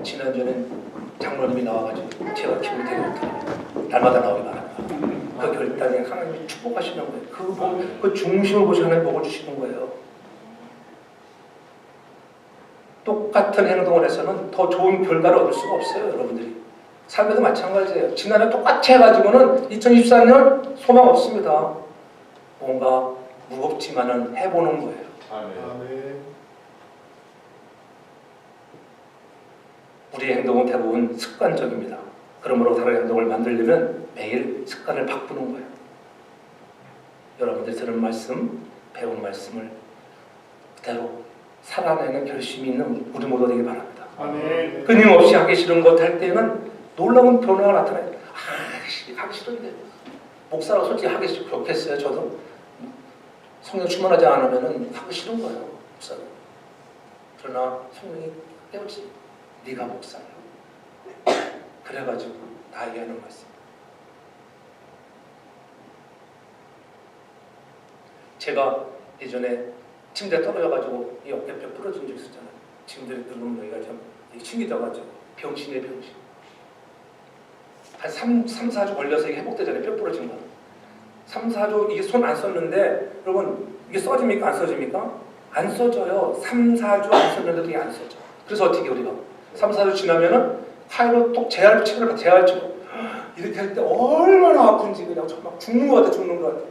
지난주에는 장로님이 나와가지고 제가 기분이 되게 좋더라고요. 날마다 나오기 바랍니다. 그 결단에 하나님이 축복하시는 거예요. 그 중심을 보시고 하나님 복을 주시는 거예요. 똑같은 행동을 해서는 더 좋은 결과를 얻을 수가 없어요. 여러분들이 삶에도 마찬가지예요. 지난해 똑같이 해가지고는 2024년 소망 없습니다. 뭔가 무겁지만은 해보는 거예요. 아멘. 우리의 행동은 대부분 습관적입니다. 그러므로 다른 행동을 만들려면 매일 습관을 바꾸는 거예요. 여러분들이 들은 말씀, 배운 말씀을 그대로 살아내는 결심이 있는 우리 모두 되길 바랍니다. 아멘. 끊임없이 하기 싫은 것 할 때는 놀라운 변화가 나타나요. 하기 싫은데 목사라고 솔직히 하기 좋겠어요. 저도 성령 충만하지 않으면 하기 싫은 거예요. 목사는. 그러나 성령이 깨우치 네가 목사야. 그래가지고 나에게 하는 말씀. 제가 예전에 침대에 떨어져가지고 이 어깨뼈 부러진 적 있었잖아요. 침대에 누르면 여기가 좀 힘이 져가지고 병신이에요. 병신. 한 3-4주 걸려서 이게 회복되잖아요. 뼈 부러진 거. 3-4주 이게 손 안 썼는데 여러분 이게 써집니까? 안 써집니까? 안 써져요. 3-4주 안 썼는데도 이게 안 써져. 그래서 어떻게 우리가 3-4주 지나면은 칼로 똑 재활치료를 재활치료 이렇게 할 때 얼마나 아픈지 그냥 정말 죽는 것 같아 죽는 것 같아.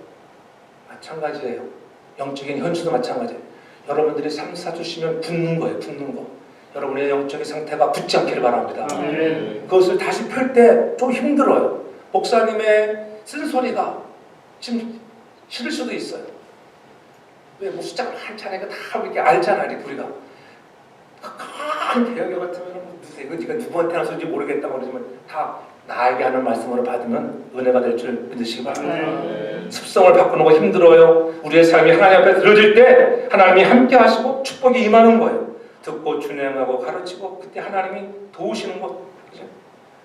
마찬가지예요. 영적인 현실도 마찬가지예요. 여러분들이 삶 사주시면 붙는 거예요. 붙는 거. 여러분의 영적인 상태가 붙지 않기를 바랍니다. 그것을 다시 펼 때 좀 힘들어요. 목사님의 쓴소리가 지금 싫을 수도 있어요. 왜 뭐 숫자가 많잖아요. 다 이렇게 알잖아요. 우리가 큰 대역에 같으면 이거 네가 누구한테 하는 소리인지 모르겠다고 그러지만 다 나에게 하는 말씀으로 받으면 은혜가 될 줄 믿으시기 바랍니다. 습성을 바꾸는 거 힘들어요. 우리의 삶이 하나님 앞에 들어질 때 하나님이 함께 하시고 축복이 임하는 거예요. 듣고 준행하고 가르치고 그때 하나님이 도우시는 것. 그죠?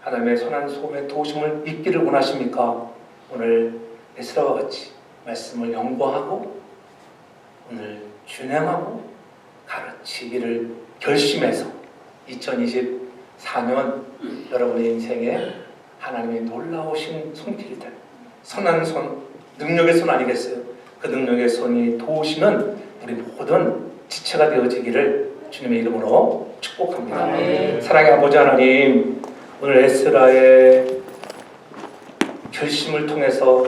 하나님의 선한 소음의 도우심을 잊기를 원하십니까? 오늘 에스라와 같이 말씀을 연구하고 오늘 준행하고 가르치기를 결심해서 2024년 여러분의 인생에 하나님의 놀라우신 손길들, 선한 손, 능력의 손 아니겠어요? 그 능력의 손이 도우시는 우리 모든 지체가 되어지기를 주님의 이름으로 축복합니다. 아멘. 사랑의 아버지 하나님, 오늘 에스라의 결심을 통해서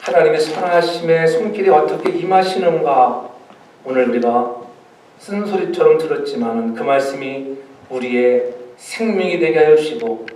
하나님의 선하심의 손길이 어떻게 임하시는가 오늘 우리가 쓴소리처럼 들었지만 그 말씀이 우리의 생명이 되게 하여 주시고